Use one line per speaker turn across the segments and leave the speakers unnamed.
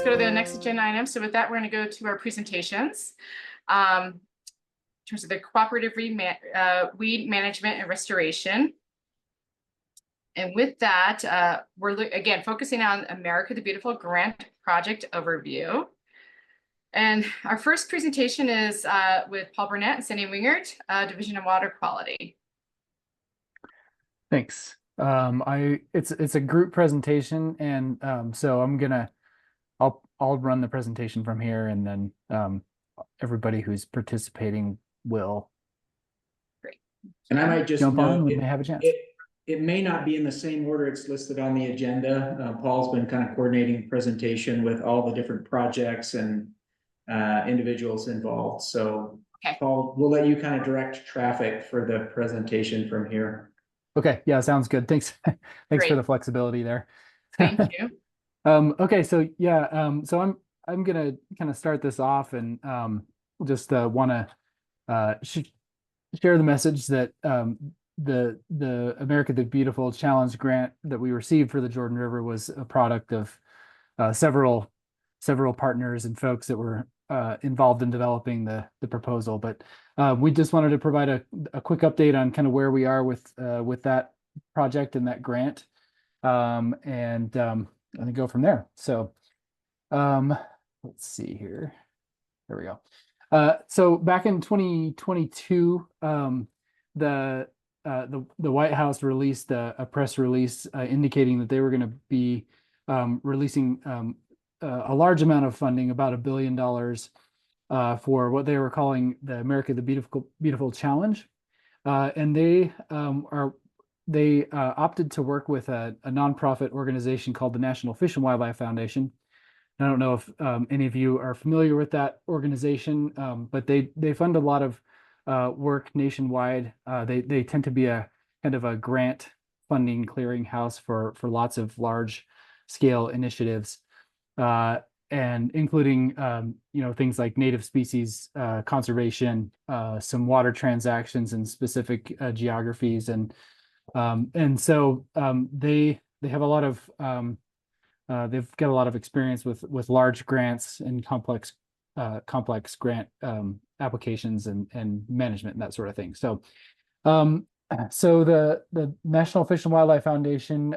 let's go to the next agenda item. So with that, we're going to go to our presentations. In terms of the cooperative weed management and restoration. And with that, we're again focusing on America the Beautiful grant project overview. And our first presentation is with Paul Burnett and Cindy Wingert, Division of Water Quality.
Thanks. It's a group presentation, and so I'll run the presentation from here, and then everybody who's participating will.
Great.
And I might just
jump
note,
on when they have a chance.
It may not be in the same order it's listed on the agenda. Paul's been kind of coordinating the presentation with all the different projects and individuals involved. So
okay.
Paul, we'll let you kind of direct traffic for the presentation from here.
Okay, yeah, sounds good. Thanks. Thanks
Great.
for the flexibility there.
Thank you.
Okay, so yeah, so I'm gonna kind of start this off, and just want to share the message that the America the Beautiful Challenge grant that we received for the Jordan River was a product of several partners and folks that were involved in developing the proposal. But we just wanted to provide a quick update on kind of where we are with that project and that grant, and then go from there. So let's see here. There we go. So back in 2022, the White House released a press release indicating that they were going to be releasing a large amount of funding, about $1 billion, for what they were calling the America the Beautiful Challenge, and they opted to work with a nonprofit organization called the National Fish and Wildlife Foundation. I don't know if any of you are familiar with that organization, but they fund a lot of work nationwide. They tend to be a kind of a grant funding clearinghouse for lots of large scale initiatives, and including things like native species conservation, some water transactions in specific geographies, and so they have a lot of they've got a lot of experience with large grants and complex grant applications and management and that sort of thing. So so the National Fish and Wildlife Foundation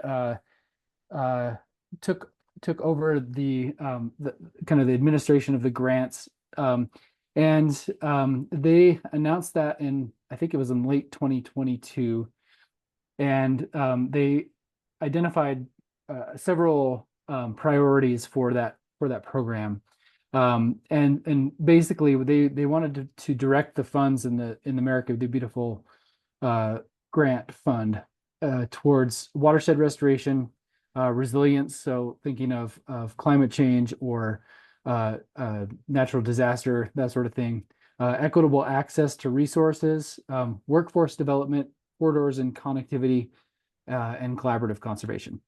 took over the kind of the administration of the grants, and they announced that I think it was in late 2022, and they identified several priorities for that program, and basically they wanted to direct the funds in the America the Beautiful grant fund towards watershed restoration, resilience, so thinking of climate change or natural disaster, that sort of thing, equitable access to resources, workforce development, corridors and connectivity, and collaborative conservation.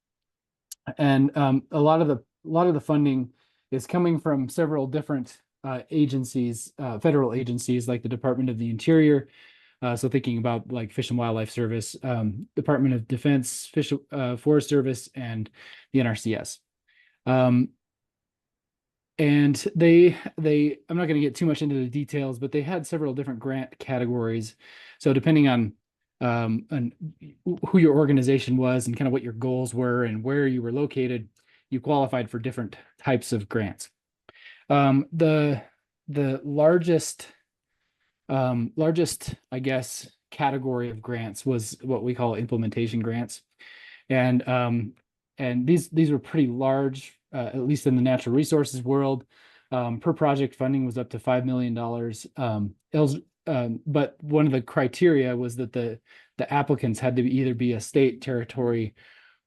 And a lot of the funding is coming from several different agencies, federal agencies like the Department of the Interior. So thinking about like Fish and Wildlife Service, Department of Defense, Forest Service, and the NRCS. And I'm not going to get too much into the details, but they had several different grant categories. So depending on who your organization was and kind of what your goals were and where you were located, you qualified for different types of grants. The largest, I guess, category of grants was what we call implementation grants, and these were pretty large, at least in the natural resources world. Per project funding was up to $5 million. But one of the criteria was that the applicants had to either be a state, territory,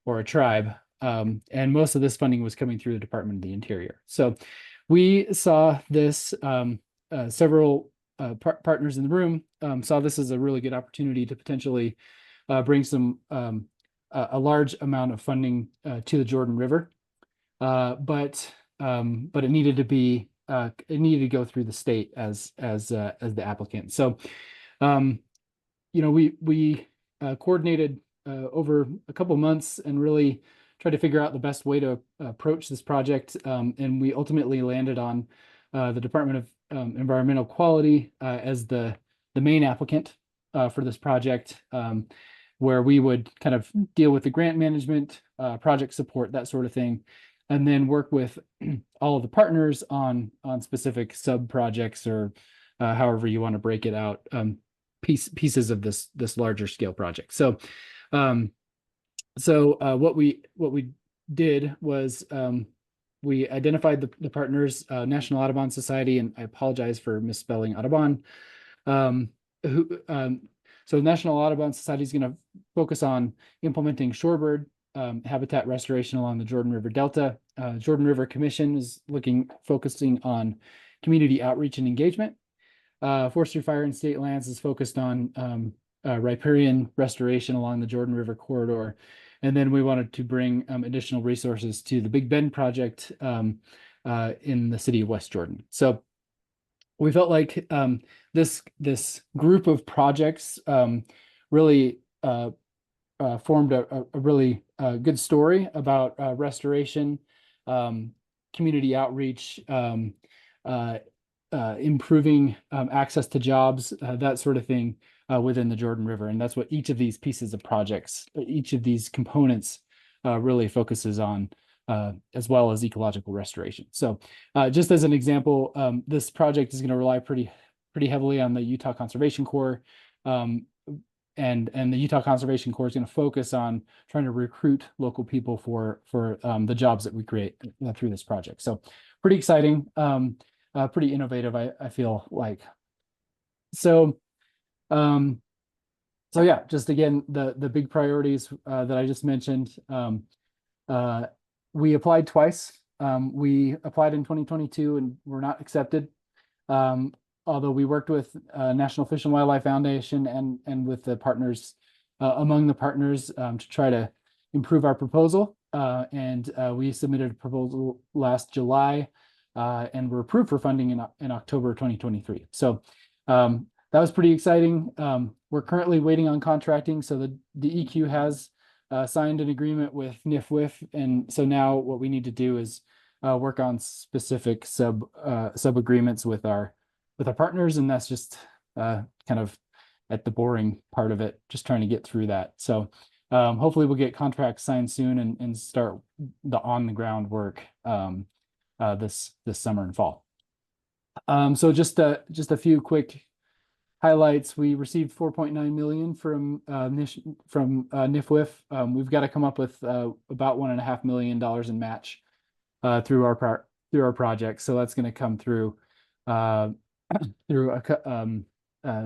or a tribe, and most of this funding was coming through the Department of the Interior. So we saw this, several partners in the room saw this as a really good opportunity to potentially bring some a large amount of funding to the Jordan River, but it needed to be it needed to go through the state as the applicant. So we coordinated over a couple months and really tried to figure out the best way to approach this project. And we ultimately landed on the Department of Environmental Quality as the main applicant for this project, where we would kind of deal with the grant management, project support, that sort of thing, and then work with all of the partners on specific sub projects, or however you want to break it out, pieces of this larger scale project. So what we did was we identified the partners, National Audubon Society, and I apologize for misspelling Audubon. So National Audubon Society is going to focus on implementing shorebird habitat restoration along the Jordan River Delta. Jordan River Commission is focusing on community outreach and engagement. Forestry, Fire, and State Lands is focused on riparian restoration along the Jordan River corridor. And then we wanted to bring additional resources to the Big Bend project in the city of West Jordan. So we felt like this group of projects really formed a really good story about restoration, community outreach, improving access to jobs, that sort of thing within the Jordan River. And that's what each of these pieces of projects, each of these components really focuses on, as well as ecological restoration. So just as an example, this project is going to rely pretty heavily on the Utah Conservation Corps. And the Utah Conservation Corps is going to focus on trying to recruit local people for the jobs that we create through this project. So pretty exciting, pretty innovative, I feel like. So yeah, just again, the big priorities that I just mentioned. We applied twice. We applied in 2022 and were not accepted. Although we worked with National Fish and Wildlife Foundation and with the partners, among the partners, to try to improve our proposal. And we submitted a proposal last July and were approved for funding in October 2023. So that was pretty exciting. We're currently waiting on contracting. So the DEQ has signed an agreement with NIFWIF. And so now what we need to do is work on specific sub agreements with our partners. And that's just kind of at the boring part of it, just trying to get through that. So hopefully we'll get contracts signed soon and start the on the ground work this summer and fall. So just a few quick highlights. We received 4.9 million from NIFWIF. We've got to come up with about $1.5 million in match through our project. So that's going to come through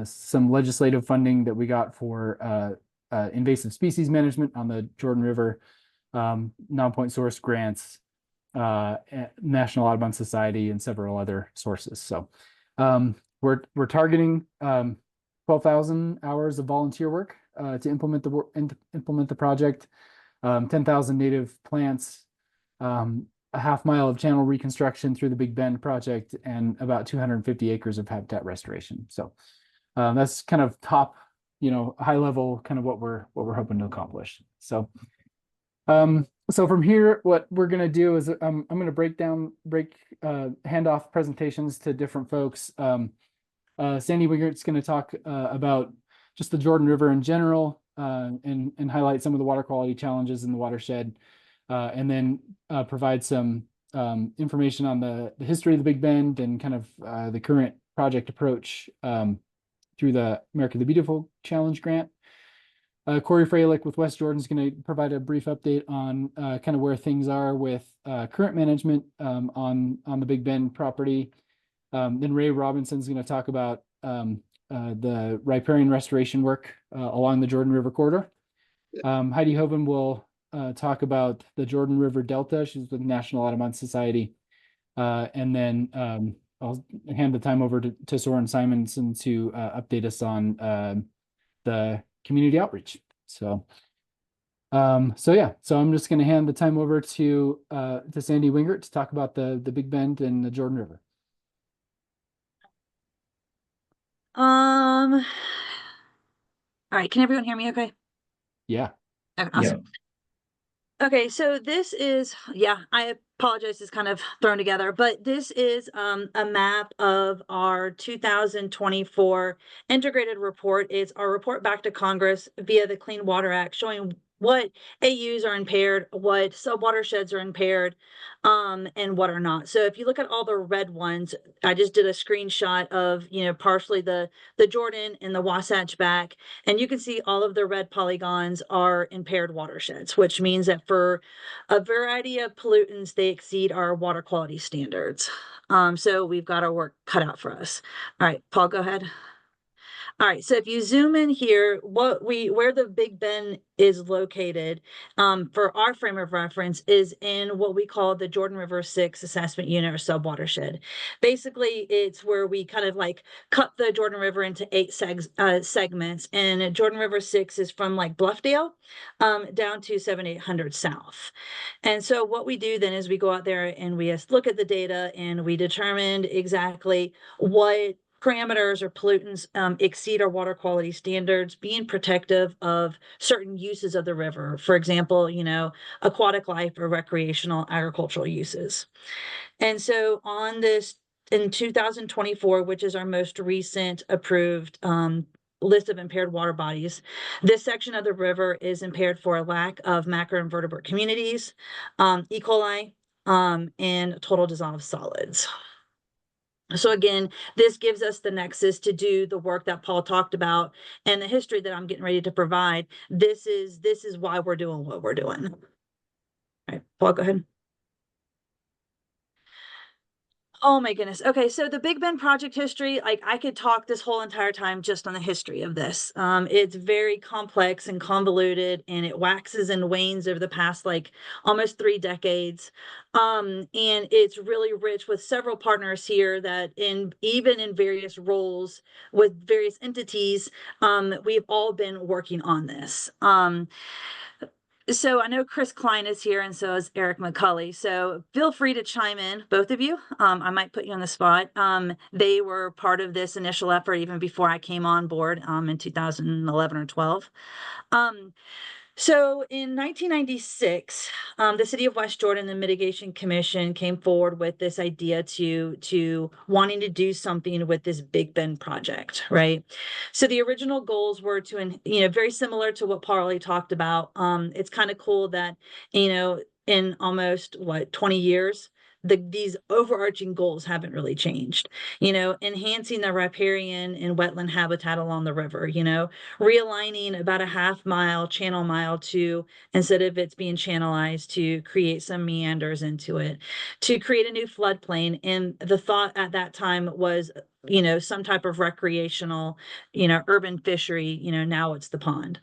some legislative funding that we got for invasive species management on the Jordan River, non-point source grants, National Audubon Society, and several other sources. So we're targeting 12,000 hours of volunteer work to implement the project, 10,000 native plants, a half mile of channel reconstruction through the Big Bend project, and about 250 acres of habitat restoration. So that's kind of top, high level, kind of what we're hoping to accomplish. So so from here, what we're going to do is I'm going to hand off presentations to different folks. Sandy Wingert's going to talk about just the Jordan River in general, and highlight some of the water quality challenges in the watershed, and then provide some information on the history of the Big Bend and kind of the current project approach through the America the Beautiful Challenge grant. Cory Fralick with West Jordan is going to provide a brief update on kind of where things are with current management on the Big Bend property. Then Rae Robinson is going to talk about the riparian restoration work along the Jordan River corridor. Heidi Hoven will talk about the Jordan River Delta. She's with the National Audubon Society. And then I'll hand the time over to Soren Simonsen to update us on the community outreach. So yeah, so I'm just going to hand the time over to Sandy Wingert to talk about the Big Bend and the Jordan River.
All right, can everyone hear me okay?
Yeah.
Okay, awesome. Okay, so this is, yeah, I apologize, it's kind of thrown together, but this is a map of our 2024 integrated report. It's our report back to Congress via the Clean Water Act, showing what AUs are impaired, what subwatersheds are impaired, and what are not. So if you look at all the red ones, I just did a screenshot of, partially the Jordan and the Wasatch back, and you can see all of the red polygons are impaired watersheds, which means that for a variety of pollutants, they exceed our water quality standards. So we've got our work cut out for us. All right, Paul, go ahead. All right, so if you zoom in here, where the Big Bend is located, for our frame of reference is in what we call the Jordan River 6 assessment unit or subwatershed. Basically, it's where we kind of like cut the Jordan River into 8 segments, and Jordan River 6 is from like Bluffdale down to 7800 South. And so what we do then is we go out there and we look at the data and we determined exactly what parameters or pollutants exceed our water quality standards, being protective of certain uses of the river. For example, aquatic life or recreational agricultural uses. And so on this, in 2024, which is our most recent approved list of impaired water bodies, this section of the river is impaired for a lack of macroinvertebrate communities, E. coli, and total dissolved solids. So again, this gives us the nexus to do the work that Paul talked about and the history that I'm getting ready to provide. This is why we're doing what we're doing. All right, Paul, go ahead. Oh my goodness. Okay, so the Big Bend project history, like I could talk this whole entire time just on the history of this. It's very complex and convoluted, and it waxes and wanes over the past like almost 3 decades. And it's really rich with several partners here that even in various roles with various entities, we've all been working on this. So I know Chris Klein is here, and so is Eric McCulley. So feel free to chime in, both of you. I might put you on the spot. They were part of this initial effort even before I came on board in 2011 or 12. So in 1996, the city of West Jordan, the Mitigation Commission, came forward with this idea to wanting to do something with this Big Bend project, right? So the original goals were to, very similar to what Paul already talked about. It's kind of cool that, in almost 20 years, these overarching goals haven't really changed. Enhancing the riparian and wetland habitat along the river, realigning about a half-mile channel mile to, instead of it's being channelized, to create some meanders into it, to create a new floodplain. And the thought at that time was, some type of recreational, urban fishery, now it's the pond.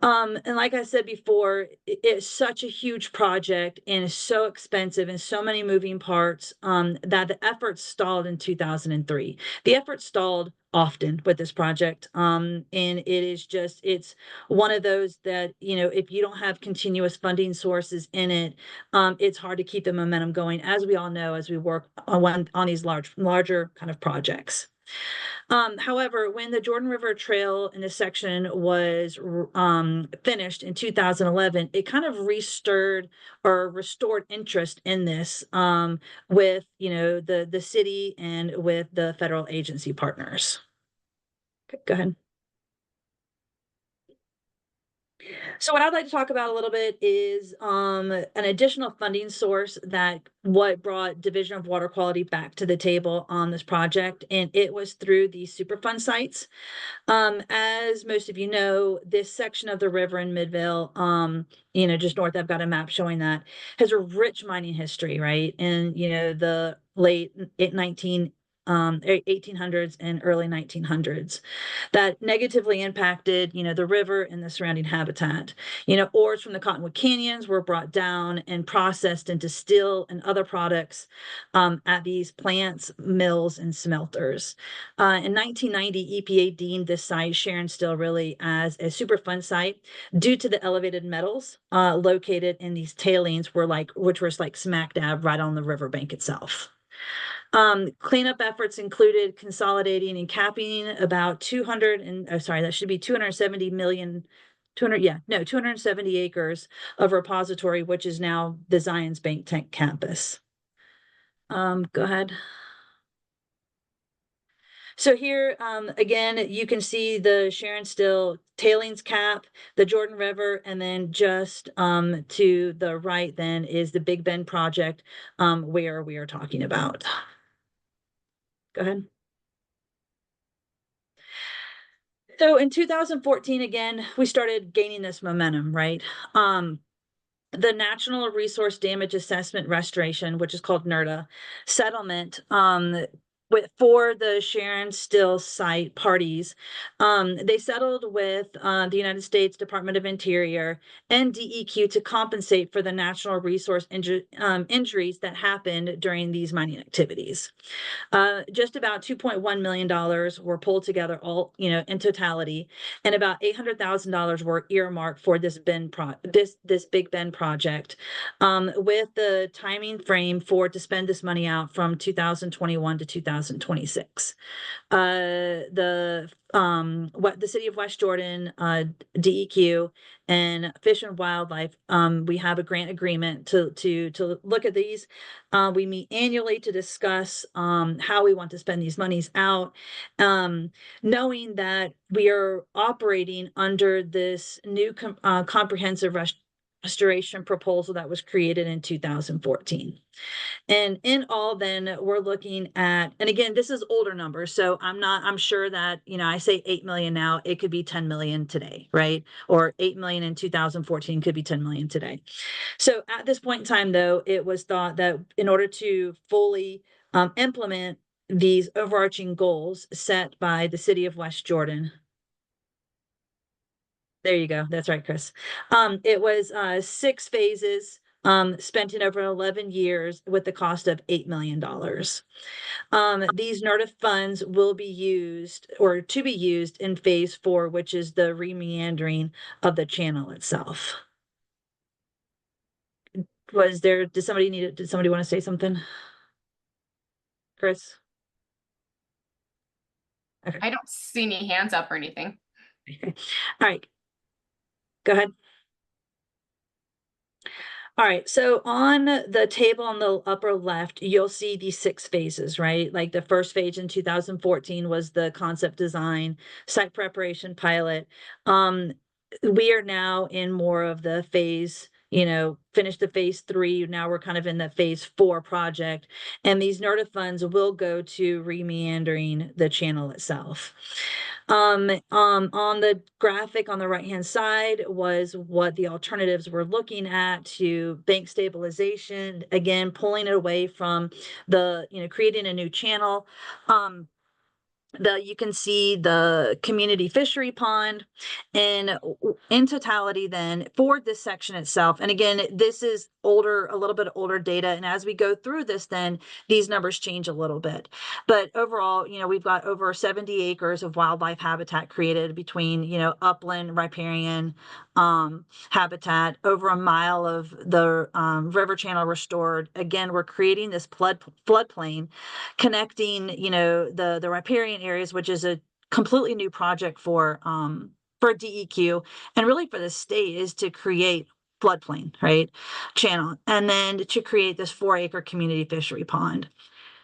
And like I said before, it's such a huge project and it's so expensive and so many moving parts that the effort stalled in 2003. The effort stalled often with this project. And it's one of those that, if you don't have continuous funding sources in it, it's hard to keep the momentum going, as we all know, as we work on these larger kind of projects. However, when the Jordan River Trail in this section was finished in 2011, it kind of restored interest in this with the city and with the federal agency partners. Okay, go ahead. So what I'd like to talk about a little bit is an additional funding source that what brought Division of Water Quality back to the table on this project, and it was through the Superfund sites. As most of you know, this section of the river in Midvale, just north, I've got a map showing that, has a rich mining history, right? And the late 1800s and early 1900s that negatively impacted, the river and the surrounding habitat. Ores from the Cottonwood Canyons were brought down and processed into steel and other products at these plants, mills, and smelters. In 1990, EPA deemed this site, Sharon Still, really as a Superfund site due to the elevated metals located in these tailings which was like smack dab right on the riverbank itself. Cleanup efforts included consolidating and capping about 270 million 270 acres of repository, which is now the Zions Bank Tech campus. Go ahead. So here, again, you can see the Sharon Still tailings cap, the Jordan River, and then just to the right then is the Big Bend project, where we are talking about. Go ahead. So in 2014, again, we started gaining this momentum, right? The National Resource Damage Assessment Restoration, which is called NRDA, settlement for the Sharon Still site parties. They settled with the United States Department of Interior and DEQ to compensate for the natural resource injuries that happened during these mining activities. Just about $2.1 million were pulled together all, in totality, and about $800,000 were earmarked for this Big Bend project, with the timing frame to spend this money out from 2021 to 2026. The city of West Jordan, DEQ, and Fish and Wildlife, we have a grant agreement to look at these. We meet annually to discuss how we want to spend these monies out, knowing that we are operating under this new comprehensive restoration proposal that was created in 2014. And in all, then we're looking at, and again, this is older numbers. So I'm sure that, I say 8 million now, it could be 10 million today, right? Or 8 million in 2014 could be 10 million today. So at this point in time, though, it was thought that in order to fully implement these overarching goals set by the city of West Jordan. There you go. That's right, Chris. It was 6 phases, spent in over 11 years with the cost of $8 million. These NRDA funds will be used in phase 4, which is the remeandering of the channel itself. Did somebody want to say something? Chris? Okay.
I don't see any hands up or anything.
All right. Go ahead. All right, so on the table on the upper left, you'll see these 6 phases, right? Like the first phase in 2014 was the concept design, site preparation, pilot. We are now in more of the phase, finished the phase 3. Now we're kind of in the phase 4 project, and these NRDA funds will go to remeandering the channel itself. On the graphic on the right-hand side was what the alternatives were looking at to bank stabilization, again, pulling it away from the, creating a new channel. You can see the community fishery pond, and in totality then for this section itself, and again, this is a little bit older data, and as we go through this, then these numbers change a little bit. But overall, we've got over 70 acres of wildlife habitat created between, upland, riparian habitat, over a mile of the river channel restored. Again, we're creating this floodplain connecting, the riparian areas, which is a completely new project for DEQ and really for the state, is to create floodplain, right, channel, and then to create this 4-acre community fishery pond.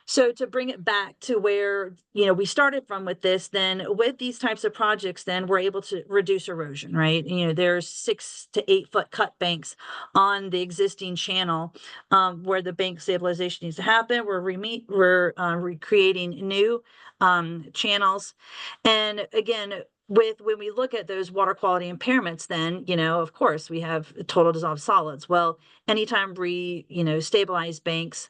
So to bring it back to where, we started from with this, then with these types of projects, then we're able to reduce erosion, right? There's 6 to 8 foot cut banks on the existing channel where the bank stabilization needs to happen. We're recreating new channels. And again, when we look at those water quality impairments, then, of course, we have total dissolved solids. Well, anytime we, stabilize banks,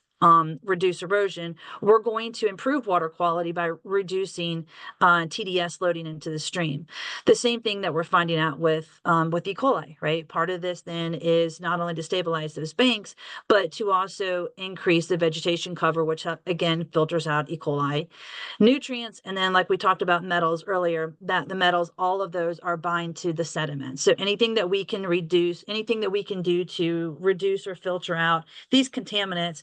reduce erosion, we're going to improve water quality by reducing TDS loading into the stream. The same thing that we're finding out with E. coli, right? Part of this then is not only to stabilize those banks, but to also increase the vegetation cover, which again filters out E. coli nutrients. And then, like we talked about metals earlier, that the metals, all of those are bind to the sediment. So anything that we can do to reduce or filter out these contaminants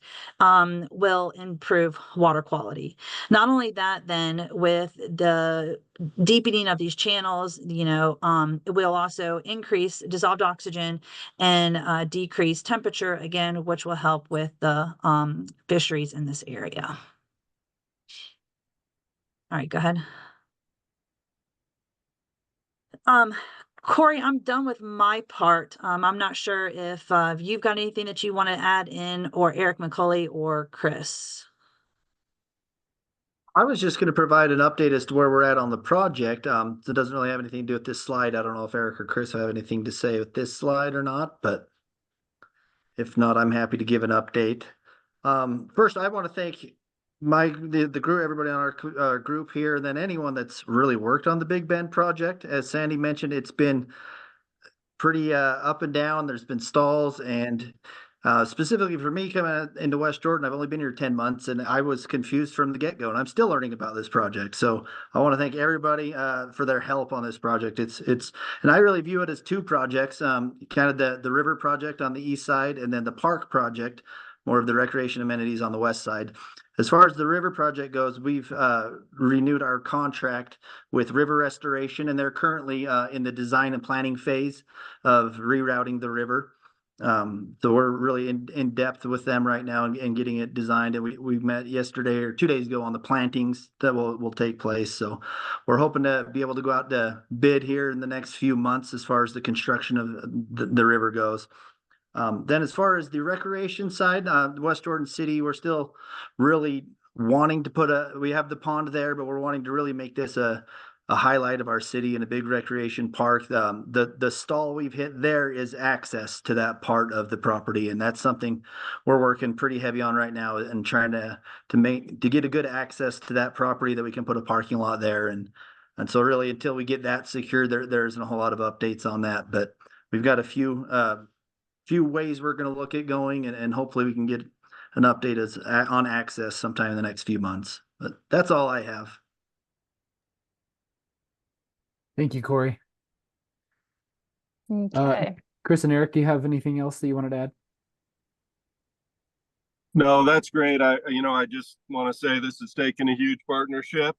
will improve water quality. Not only that, then with the deepening of these channels, it will also increase dissolved oxygen and decrease temperature again, which will help with the fisheries in this area. All right, go ahead. Cory, I'm done with my part. I'm not sure if you've got anything that you want to add in, or Eric McCulley or Chris.
I was just going to provide an update as to where we're at on the project. It doesn't really have anything to do with this slide. I don't know if Eric or Chris have anything to say with this slide or not, but if not, I'm happy to give an update. First, I want to thank the group, everybody on our group here, and then anyone that's really worked on the Big Bend project. As Sandy mentioned, it's been pretty up and down. There's been stalls, and specifically for me coming into West Jordan, I've only been here 10 months, and I was confused from the get-go, and I'm still learning about this project. So I want to thank everybody for their help on this project. And I really view it as two projects, kind of the river project on the east side, and then the park project, more of the recreation amenities on the west side. As far as the river project goes, we've renewed our contract with River Restoration, and they're currently in the design and planning phase of rerouting the river. So we're really in depth with them right now and getting it designed. And we met yesterday or 2 days ago on the plantings that will take place. So we're hoping to be able to go out to bid here in the next few months as far as the construction of the river goes. Then as far as the recreation side, West Jordan City, we're still really wanting to we have the pond there, but we're wanting to really make this a highlight of our city and a big recreation park. The stall we've hit there is access to that part of the property, and that's something we're working pretty heavy on right now and trying to get a good access to that property that we can put a parking lot there. And so really until we get that secure, there isn't a whole lot of updates on that, but we've got a few ways we're going to look at going, and hopefully we can get an update on access sometime in the next few months. But that's all I have.
Thank you, Cory.
Okay.
Chris and Eric, do you have anything else that you wanted to add?
No, that's great. I just want to say this has taken a huge partnership,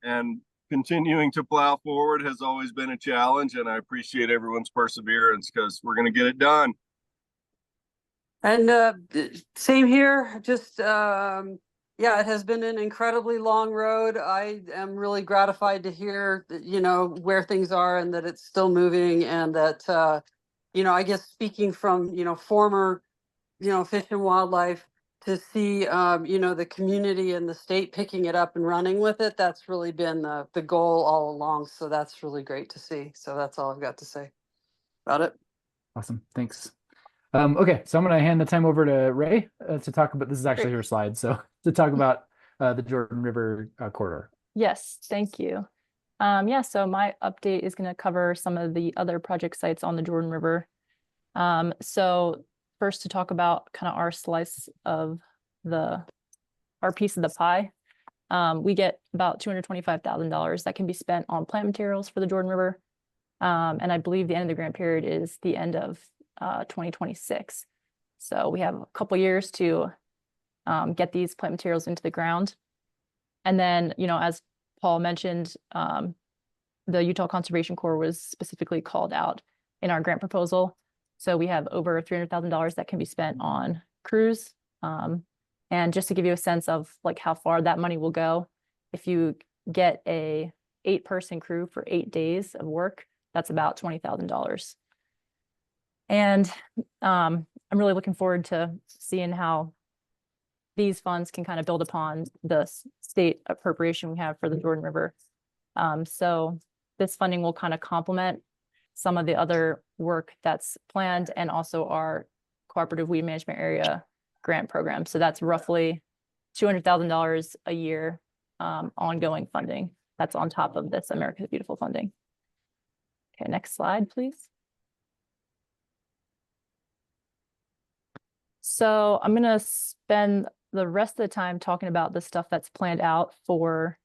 and continuing to plow forward has always been a challenge, and I appreciate everyone's perseverance because we're going to get it done.
And same here, just yeah, it has been an incredibly long road. I am really gratified to hear that, where things are and that it's still moving, and that I guess speaking from former Fish and Wildlife, to see the community and the state picking it up and running with it, that's really been the goal all along. So that's really great to see. So that's all I've got to say about it.
Awesome, thanks. Okay, so I'm going to hand the time over to Rae to talk about, this is actually her slide, so to talk about the Jordan River corridor.
Yes, thank you. Yeah, so my update is going to cover some of the other project sites on the Jordan River. So first, to talk about kind of our slice of our piece of the pie. We get about $225,000 that can be spent on plant materials for the Jordan River. And I believe the end of the grant period is the end of 2026. So we have a couple years to get these plant materials into the ground. And then, as Paul mentioned, the Utah Conservation Corps was specifically called out in our grant proposal. So we have over $300,000 that can be spent on crews. And just to give you a sense of like how far that money will go, if you get a 8-person crew for 8 days of work, that's about $20,000. And I'm really looking forward to seeing how these funds can kind of build upon the state appropriation we have for the Jordan River. So this funding will kind of complement some of the other work that's planned, and also our cooperative weed management area grant program. So that's roughly $200,000 a year ongoing funding. That's on top of this America's Beautiful funding. Okay, next slide, please. So I'm going to spend the rest of the time talking about the stuff that's planned out for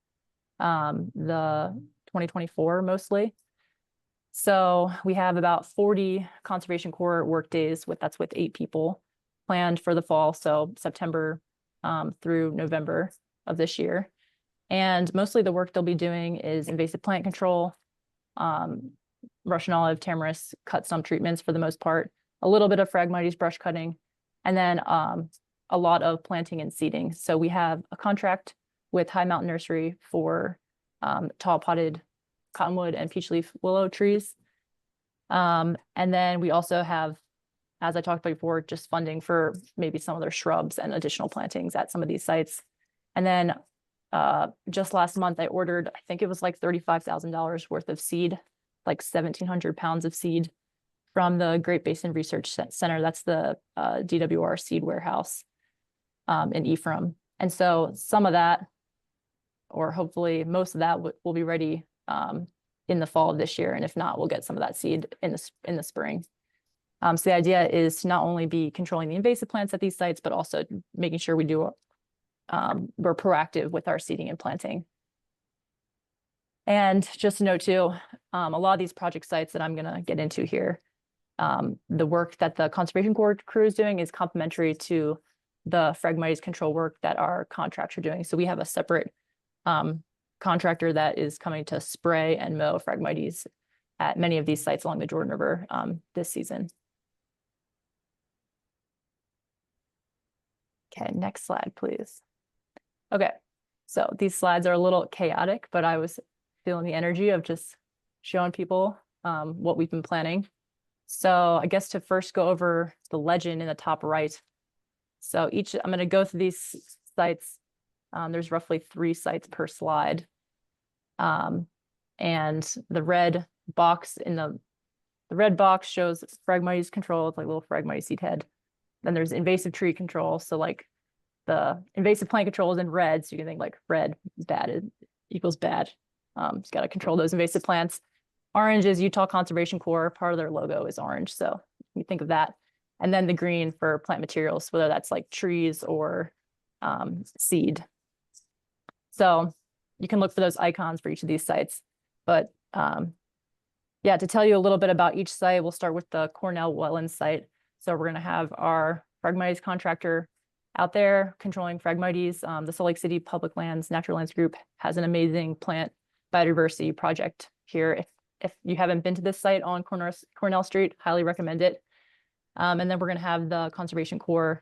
the 2024 mostly. So we have about 40 Conservation Corps work days that's with 8 people. planned for the fall, so September through November of this year. And mostly the work they'll be doing is invasive plant control, Russian olive, tamarisk, cut stump treatments for the most part, a little bit of Phragmites brush cutting, and then a lot of planting and seeding. So we have a contract with High Mountain Nursery for tall potted cottonwood and peach leaf willow trees. And then we also have, as I talked about before, just funding for maybe some other shrubs and additional plantings at some of these sites. And then just last month, I ordered, I think it was like $35,000 worth of seed, like 1,700 pounds of seed from the Great Basin Research Center. That's the DWR seed warehouse in Ephraim. And so some of that, or hopefully most of that will be ready in the fall of this year. And if not, we'll get some of that seed in the spring. So the idea is to not only be controlling the invasive plants at these sites, but also making sure we're proactive with our seeding and planting. And just to note too, a lot of these project sites that I'm going to get into here, the work that the Conservation Corps crew is doing is complementary to the Phragmites control work that our contractors are doing. So we have a separate contractor that is coming to spray and mow Phragmites at many of these sites along the Jordan River this season. Okay, next slide, please. Okay, so these slides are a little chaotic, but I was feeling the energy of just showing people what we've been planning. So I guess to first go over the legend in the top right. So I'm going to go through these sites. There's roughly 3 sites per slide. And the red box shows Phragmites control. It's like a little Phragmite seed head. Then there's invasive tree control. So like the invasive plant control is in red. So you can think like red is bad, it equals bad. Just got to control those invasive plants. Orange is Utah Conservation Corps. Part of their logo is orange. So you think of that. And then the green for plant materials, whether that's like trees or seed. So you can look for those icons for each of these sites. But yeah, to tell you a little bit about each site, we'll start with the Cornell Wetlands site. So we're going to have our Phragmites contractor out there controlling Phragmites. The Salt Lake City Public Lands Natural Lands Group has an amazing plant biodiversity project here. If you haven't been to this site on Cornell Street, highly recommend it. And then we're going to have the Conservation Corps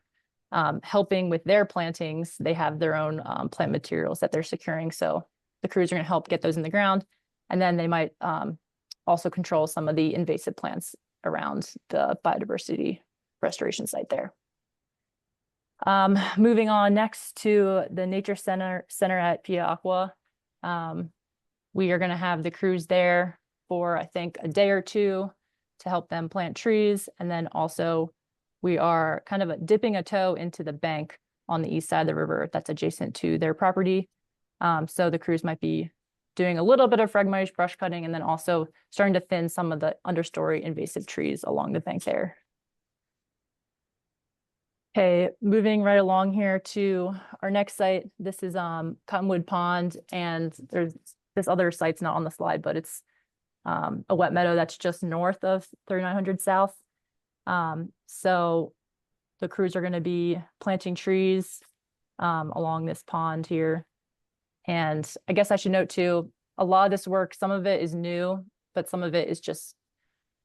helping with their plantings. They have their own plant materials that they're securing. So the crews are going to help get those in the ground. And then they might also control some of the invasive plants around the biodiversity restoration site there. Moving on next to the Nature Center at Pia Aqua. We are going to have the crews there for, I think, a day or two to help them plant trees. And then also we are kind of dipping a toe into the bank on the east side of the river that's adjacent to their property. So the crews might be doing a little bit of Phragmites brush cutting and then also starting to thin some of the understory invasive trees along the bank there. Okay, moving right along here to our next site. This is Cottonwood Pond, and there's this other site's not on the slide, but it's a wet meadow that's just north of 3900 South. So the crews are going to be planting trees along this pond here. And I guess I should note too, a lot of this work, some of it is new, but some of it is just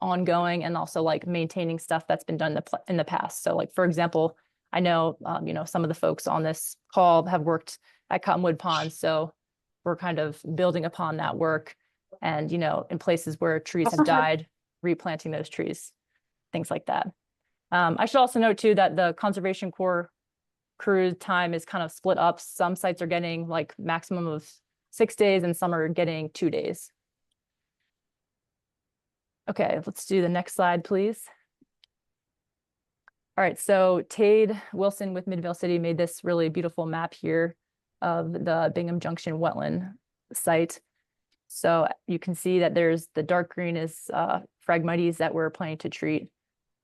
ongoing and also like maintaining stuff that's been done in the past. So like, for example, I know, some of the folks on this call have worked at Cottonwood Pond. So we're kind of building upon that work and, in places where trees have died, replanting those trees, things like that. I should also note too, that the Conservation Corps crew time is kind of split up. Some sites are getting like maximum of 6 days and some are getting 2 days. Okay, let's do the next slide, please. All right, so Tade Wilson with Midvale City made this really beautiful map here of the Bingham Junction wetland site. So you can see that there's the dark green is Phragmites that we're planning to treat.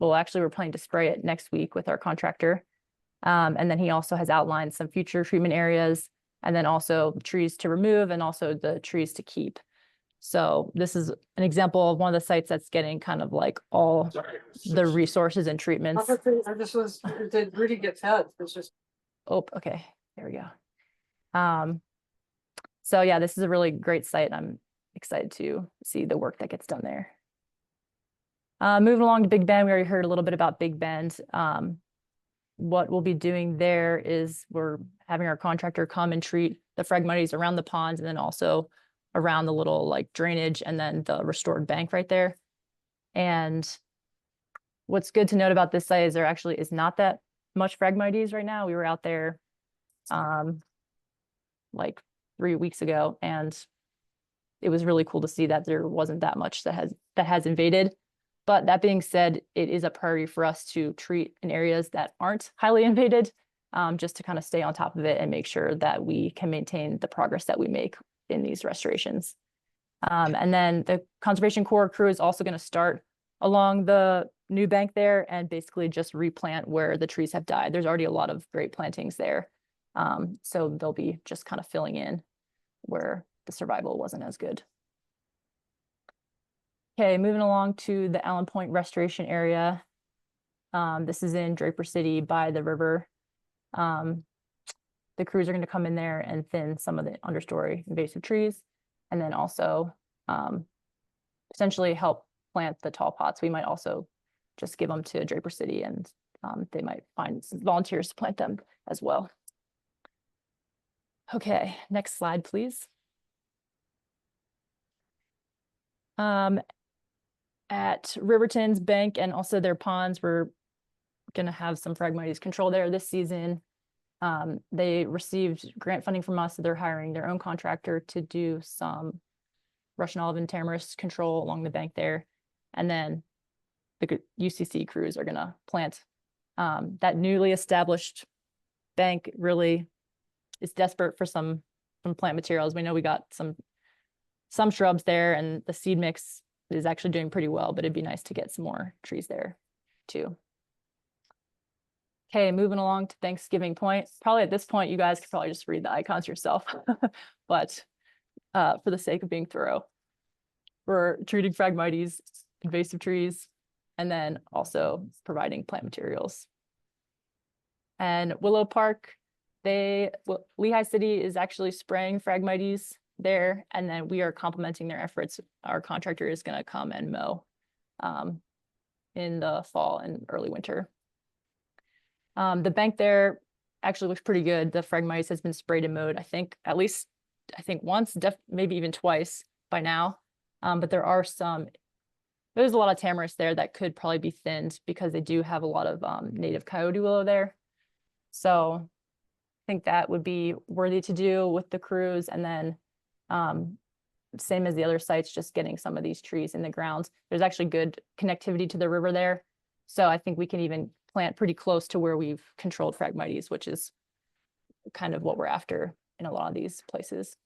Well, actually, we're planning to spray it next week with our contractor. And then he also has outlined some future treatment areas and then also trees to remove and also the trees to keep. So this is an example of one of the sites that's getting kind of like all the resources and treatments.
I just was, did Rudy get fed? It's just.
Oh, okay, there we go. So yeah, this is a really great site, and I'm excited to see the work that gets done there. Moving along to Big Bend, we already heard a little bit about Big Bend. What we'll be doing there is we're having our contractor come and treat the Phragmites around the ponds, and then also around the little like drainage and then the restored bank right there. And what's good to note about this site is there actually is not that much Phragmites right now. We were out there like 3 weeks ago, and it was really cool to see that there wasn't that much that has invaded. But that being said, it is a priority for us to treat in areas that aren't highly invaded, just to kind of stay on top of it and make sure that we can maintain the progress that we make in these restorations. And then the Conservation Corps crew is also going to start along the new bank there and basically just replant where the trees have died. There's already a lot of great plantings there. So they'll be just kind of filling in where the survival wasn't as good. Okay, moving along to the Allen Point restoration area. This is in Draper City by the river. The crews are going to come in there and thin some of the understory invasive trees, and then also potentially help plant the tall pots. We might also just give them to Draper City, and they might find some volunteers to plant them as well. Okay, next slide, please. At Riverton's bank and also their ponds, we're going to have some Phragmites control there this season. They received grant funding from us, so they're hiring their own contractor to do some Russian olive and tamarisk control along the bank there. And then the UCC crews are going to plant. That newly established bank really is desperate for some plant materials. We know we got some shrubs there, and the seed mix is actually doing pretty well, but it'd be nice to get some more trees there too. Okay, moving along to Thanksgiving Point. Probably at this point, you guys could probably just read the icons yourself, but for the sake of being thorough, we're treating Phragmites, invasive trees, and then also providing plant materials. And Willow Park, Lehigh City is actually spraying Phragmites there, and then we are complementing their efforts. Our contractor is going to come and mow in the fall and early winter. The bank there actually looks pretty good. The Phragmites has been sprayed and mowed, I think once, maybe even twice by now. But there's a lot of tamarisk there that could probably be thinned because they do have a lot of native coyote willow there. So I think that would be worthy to do with the crews. And then same as the other sites, just getting some of these trees in the ground. There's actually good connectivity to the river there. So I think we can even plant pretty close to where we've controlled Phragmites, which is kind of what we're after in a lot of these places.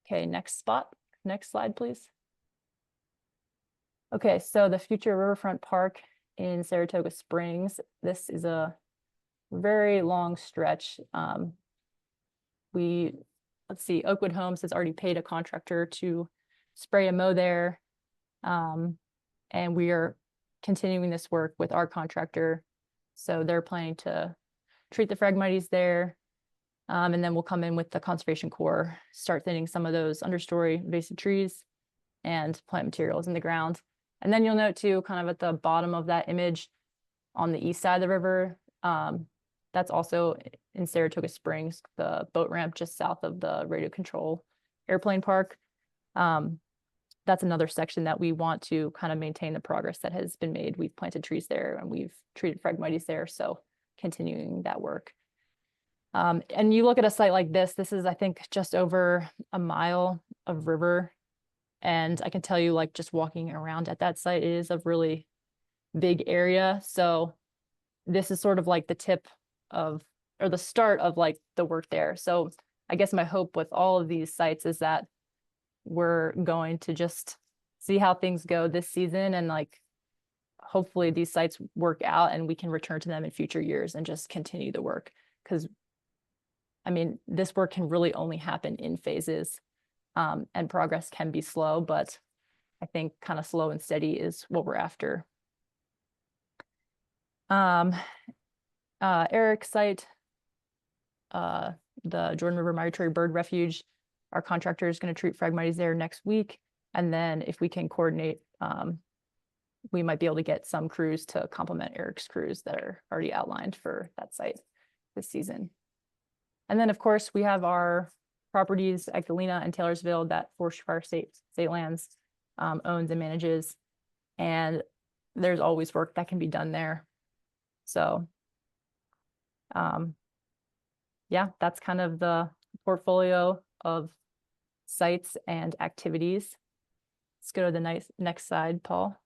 Okay, next slide, please. Okay, so the future Riverfront Park in Saratoga Springs. This is a very long stretch. Let's see, Oakwood Homes has already paid a contractor to spray and mow there. And we are continuing this work with our contractor. So they're planning to treat the Phragmites there. And then we'll come in with the Conservation Corps, start thinning some of those understory invasive trees and plant materials in the ground. And then you'll note too, kind of at the bottom of that image on the east side of the river, that's also in Saratoga Springs, the boat ramp just south of the radio control airplane park. That's another section that we want to kind of maintain the progress that has been made. We've planted trees there and we've treated Phragmites there, so continuing that work. And you look at a site like this is, I think, just over a mile of river. And I can tell you, like, just walking around at that site, it is a really big area. So this is sort of like the tip of, or the start of like the work there. So I guess my hope with all of these sites is that we're going to just see how things go this season, and like hopefully these sites work out and we can return to them in future years and just continue the work. Because I mean, this work can really only happen in phases. and progress can be slow, but I think kind of slow and steady is what we're after. Eric's site, the Jordan River Migratory Bird Refuge, our contractor is going to treat Phragmites there next week. And then if we can coordinate, we might be able to get some crews to complement Eric's crews that are already outlined for that site this season. And then, of course, we have our properties at Galena and Taylorsville that Forestry State Lands owns and manages. And there's always work that can be done there. So, yeah, that's kind of the portfolio of sites and activities. Let's go to the next slide, Paul.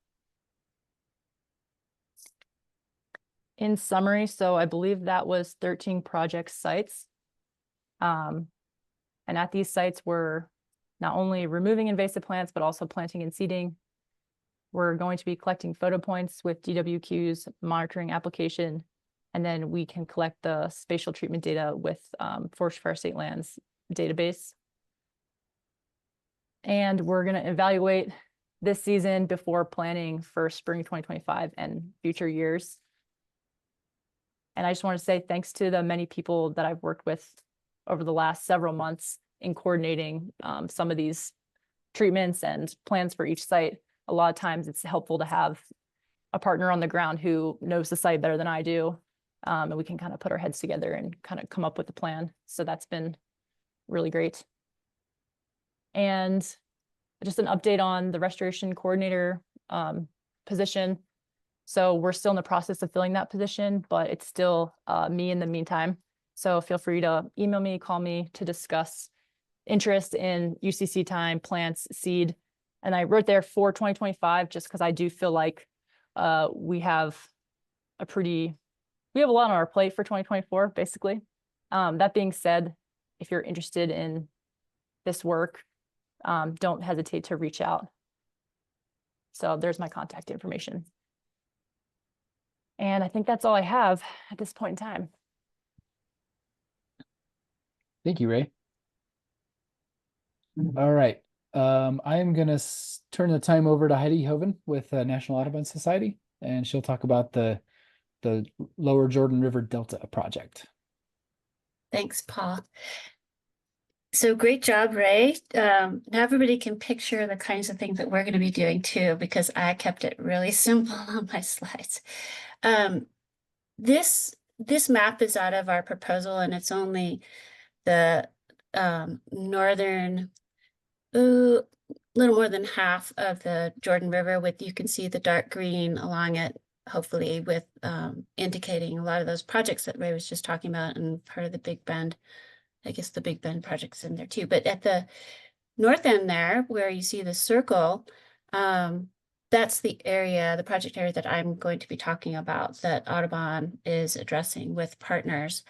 In summary, so I believe that was 13 project sites. And at these sites, we're not only removing invasive plants, but also planting and seeding. We're going to be collecting photo points with DWQ's monitoring application, and then we can collect the spatial treatment data with Forest Fire State Lands database. And we're going to evaluate this season before planning for spring 2025 and future years. And I just want to say thanks to the many people that I've worked with over the last several months in coordinating some of these treatments and plans for each site. A lot of times it's helpful to have a partner on the ground who knows the site better than I do. And we can kind of put our heads together and kind of come up with a plan. So that's been really great. And just an update on the restoration coordinator position. So we're still in the process of filling that position, but it's still me in the meantime. So feel free to email me, call me to discuss interest in UCC time, plants, seed. And I wrote there for 2025, just because I do feel like we have a lot on our plate for 2024, basically. That being said, if you're interested in this work, don't hesitate to reach out. So there's my contact information. And I think that's all I have at this point in time.
Thank you, Rae. All right. I am going to turn the time over to Heidi Hoven with National Audubon Society, and she'll talk about the Lower Jordan River Delta project.
Thanks, Paul. So great job, Rae. Now everybody can picture the kinds of things that we're going to be doing too, because I kept it really simple on my slides. This map is out of our proposal, and it's only the northern, little more than half of the Jordan River. With, you can see the dark green along it, hopefully with indicating a lot of those projects that Rae was just talking about, and part of the Big Bend. I guess the Big Bend project's in there too. But at the north end there, where you see the circle, that's the area, the project area that I'm going to be talking about, that Audubon is addressing with partners.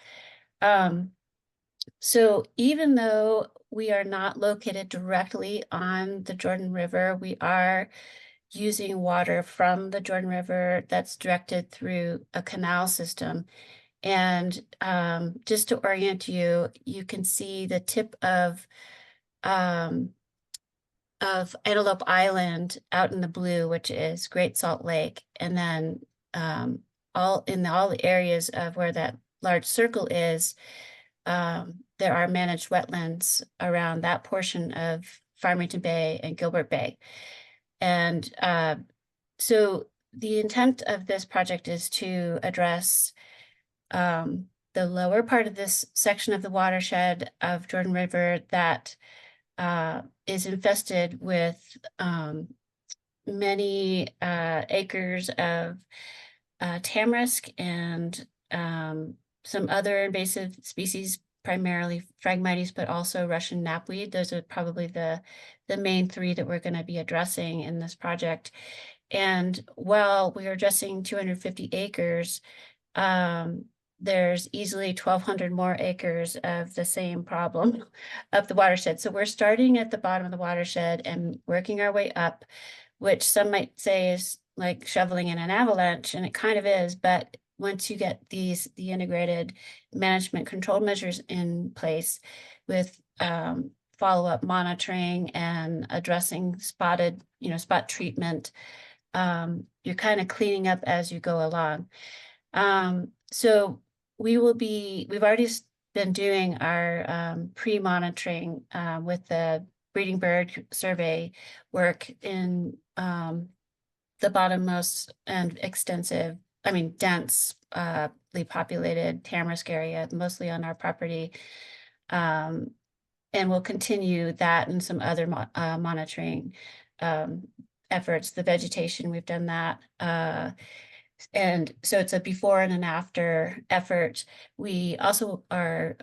So even though we are not located directly on the Jordan River, we are using water from the Jordan River that's directed through a canal system. And just to orient you, you can see the tip of Antelope Island out in the blue, which is Great Salt Lake. And then all the areas of where that large circle is, there are managed wetlands around that portion of Farmington Bay and Gilbert Bay. And so the intent of this project is to address the lower part of this section of the watershed of Jordan River that is infested with many acres of tamarisk and some other invasive species, primarily Phragmites, but also Russian knapweed. Those are probably the main three that we're going to be addressing in this project. And while we are addressing 250 acres, there's easily 1,200 more acres of the same problem up the watershed. So we're starting at the bottom of the watershed and working our way up, which some might say is like shoveling in an avalanche, and it kind of is. But once you get the integrated management control measures in place with follow-up monitoring and addressing spot treatment. You're kind of cleaning up as you go along. So we've already been doing our pre-monitoring with the breeding bird survey work in the bottommost and densely populated tamarisk area, mostly on our property. And we'll continue that and some other monitoring efforts. The vegetation, we've done that. And so it's a before and an after effort. We also are,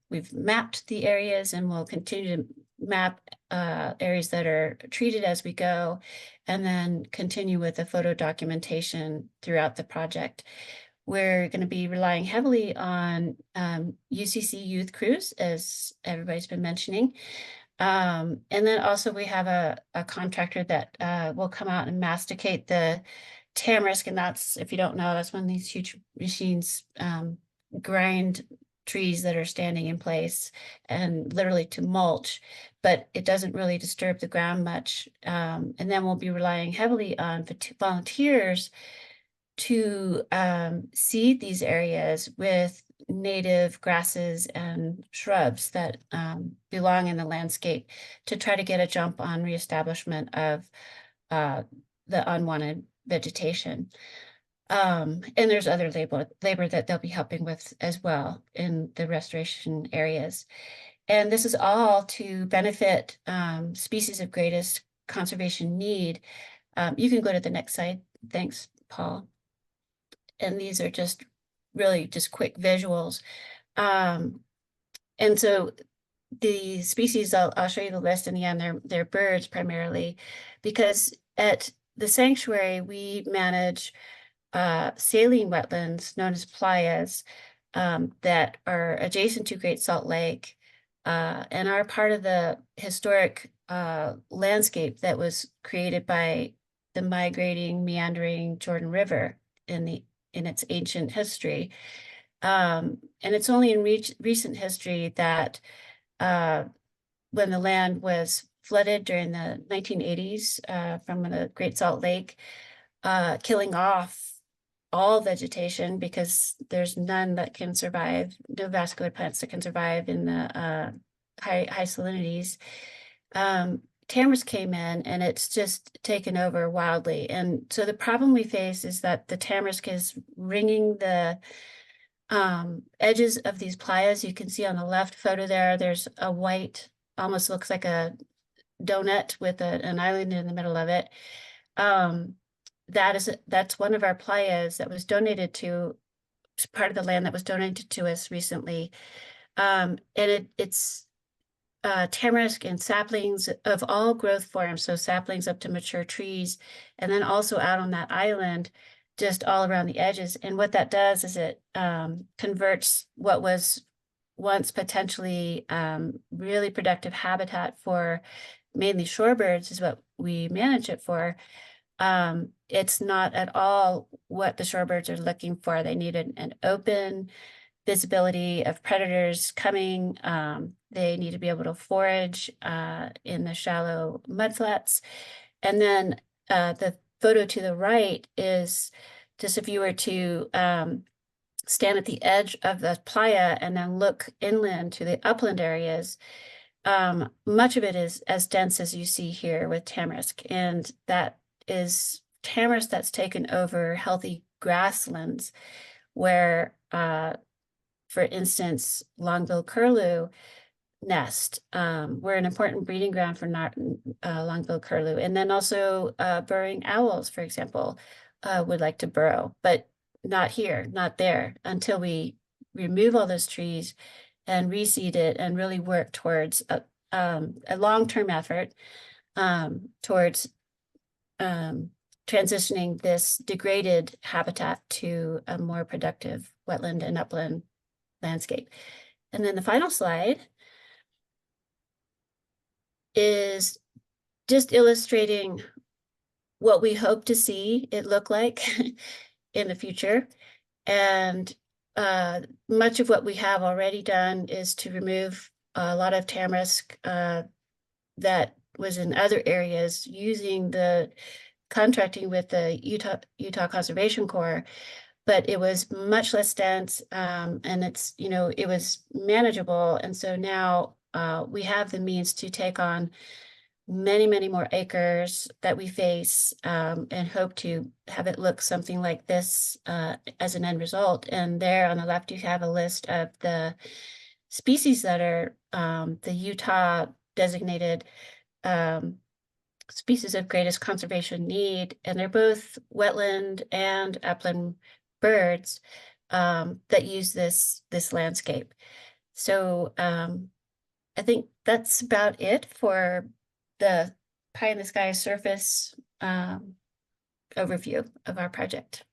we've mapped the areas, and we'll continue to map areas that are treated as we go, and then continue with the photo documentation throughout the project. We're going to be relying heavily on UCC youth crews, as everybody's been mentioning. And then also we have a contractor that will come out and masticate the tamarisk, and that's, if you don't know, that's when these huge machines grind trees that are standing in place, and literally to mulch, but it doesn't really disturb the ground much. And then we'll be relying heavily on volunteers to seed these areas with native grasses and shrubs that belong in the landscape, to try to get a jump on reestablishment of the unwanted vegetation. And there's other labor that they'll be helping with as well in the restoration areas. And this is all to benefit species of greatest conservation need. You can go to the next slide. Thanks, Paul. And these are just really just quick visuals. And so the species, I'll show you the list in the end. They're birds primarily, because at the sanctuary we manage saline wetlands known as playas that are adjacent to Great Salt Lake and are part of the historic landscape that was created by the migrating, meandering Jordan River in its ancient history. And it's only in recent history that when the land was flooded during the 1980s from the Great Salt Lake, killing off all vegetation, because there's none that can survive, no vascular plants that can survive in the high salinities. Tamarisk came in, and it's just taken over wildly. And so the problem we face is that the tamarisk is ringing the edges of these playas. You can see on the left photo there's a white, almost looks like a donut with an island in the middle of it. That's one of our playas that was donated to, part of the land that was donated to us recently. And it's tamarisk and saplings of all growth forms, so saplings up to mature trees, and then also out on that island, just all around the edges. And what that does is it converts what was once potentially really productive habitat for mainly shorebirds, is what we manage it for. It's not at all what the shorebirds are looking for. They need an open visibility of predators coming. They need to be able to forage in the shallow mudflats. And then the photo to the right is just if you were to stand at the edge of the playa and then look inland to the upland areas, much of it is as dense as you see here with tamarisk. And that is tamarisk that's taken over healthy grasslands where, for instance, long-billed curlew nest. We're an important breeding ground for long-billed curlew. And then also burrowing owls, for example, would like to burrow, but not here, not there, until we remove all those trees and reseed it and really work towards a long-term effort towards transitioning this degraded habitat to a more productive wetland and upland landscape. And then the final slide is just illustrating what we hope to see it look like in the future. And much of what we have already done is to remove a lot of tamarisk that was in other areas using the contracting with the Utah Conservation Corps, but it was much less dense, and it's, it was manageable. And so now we have the means to take on many, many more acres that we face, and hope to have it look something like this as an end result. And there on the left, you have a list of the species that are the Utah designated species of greatest conservation need, and they're both wetland and upland birds that use this landscape. So I think that's about it for the pie in the sky surface overview of our project.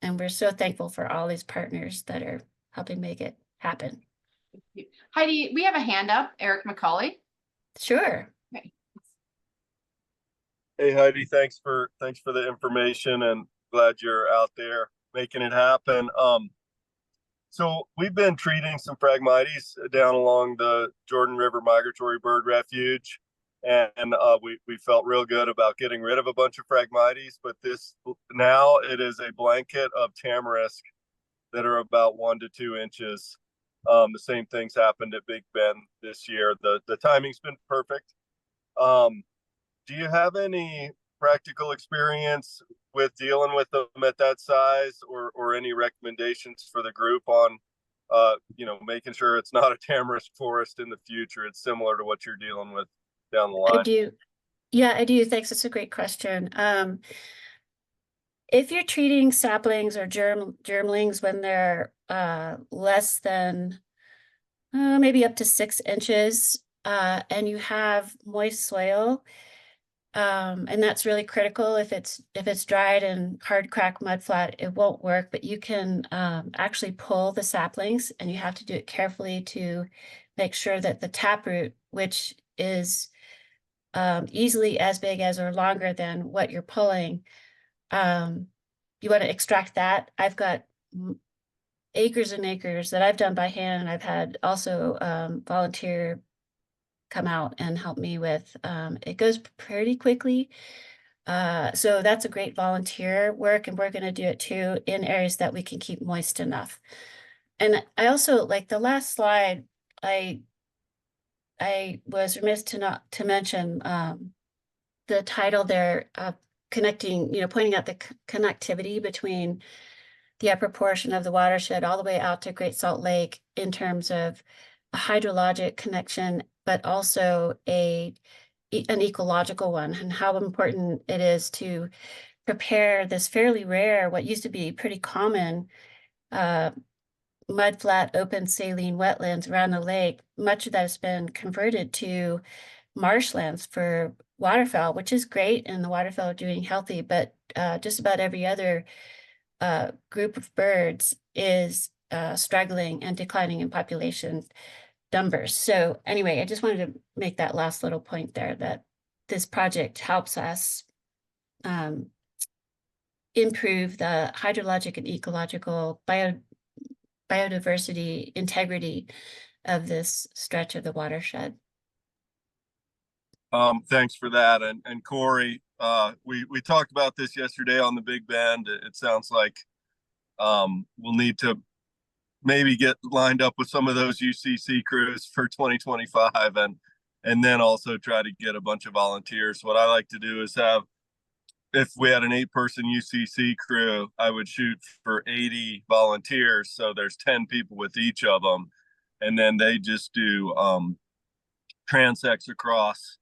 And we're so thankful for all these partners that are helping make it happen.
Heidi, we have a hand up, Eric McCauley.
Sure.
Okay.
Hey Heidi, thanks for the information, and glad you're out there making it happen. So we've been treating some Phragmites down along the Jordan River Migratory Bird Refuge, and we felt real good about getting rid of a bunch of Phragmites, but now it is a blanket of tamarisk that are about 1 to 2 inches. The same things happened at Big Bend this year. The timing's been perfect. Do you have any practical experience with dealing with them at that size, or any recommendations for the group on, making sure it's not a tamarisk forest in the future? It's similar to what you're dealing with down the line.
I do. Yeah, I do. Thanks. That's a great question. If you're treating saplings or germlings when they're less than maybe up to 6 inches, and you have moist soil, and that's really critical. If it's dried and hard cracked mud flat, it won't work. But you can actually pull the saplings, and you have to do it carefully to make sure that the taproot, which is easily as big as or longer than what you're pulling, you want to extract that. I've got acres and acres that I've done by hand. I've had also volunteer come out and help me with. It goes pretty quickly. So that's a great volunteer work, and we're going to do it too in areas that we can keep moist enough. And I also, like the last slide, I was remiss to mention the title there, connecting, pointing out the connectivity between the upper portion of the watershed all the way out to Great Salt Lake in terms of a hydrologic connection, but also an ecological one, and how important it is to prepare this fairly rare, what used to be pretty common, mudflat, open saline wetlands around the lake. Much of that has been converted to marshlands for waterfowl, which is great, and the waterfowl are doing healthy, but just about every other group of birds is struggling and declining in population numbers. So anyway, I just wanted to make that last little point there, that this project helps us improve the hydrologic and ecological biodiversity integrity of this stretch of the watershed.
Thanks for that. And Cory, we talked about this yesterday on the Big Bend. It sounds like we'll need to maybe get lined up with some of those UCC crews for 2025, and then also try to get a bunch of volunteers. What I like to do is if we had an 8-person UCC crew, I would shoot for 80 volunteers. So there's 10 people with each of them. And then they just do transects across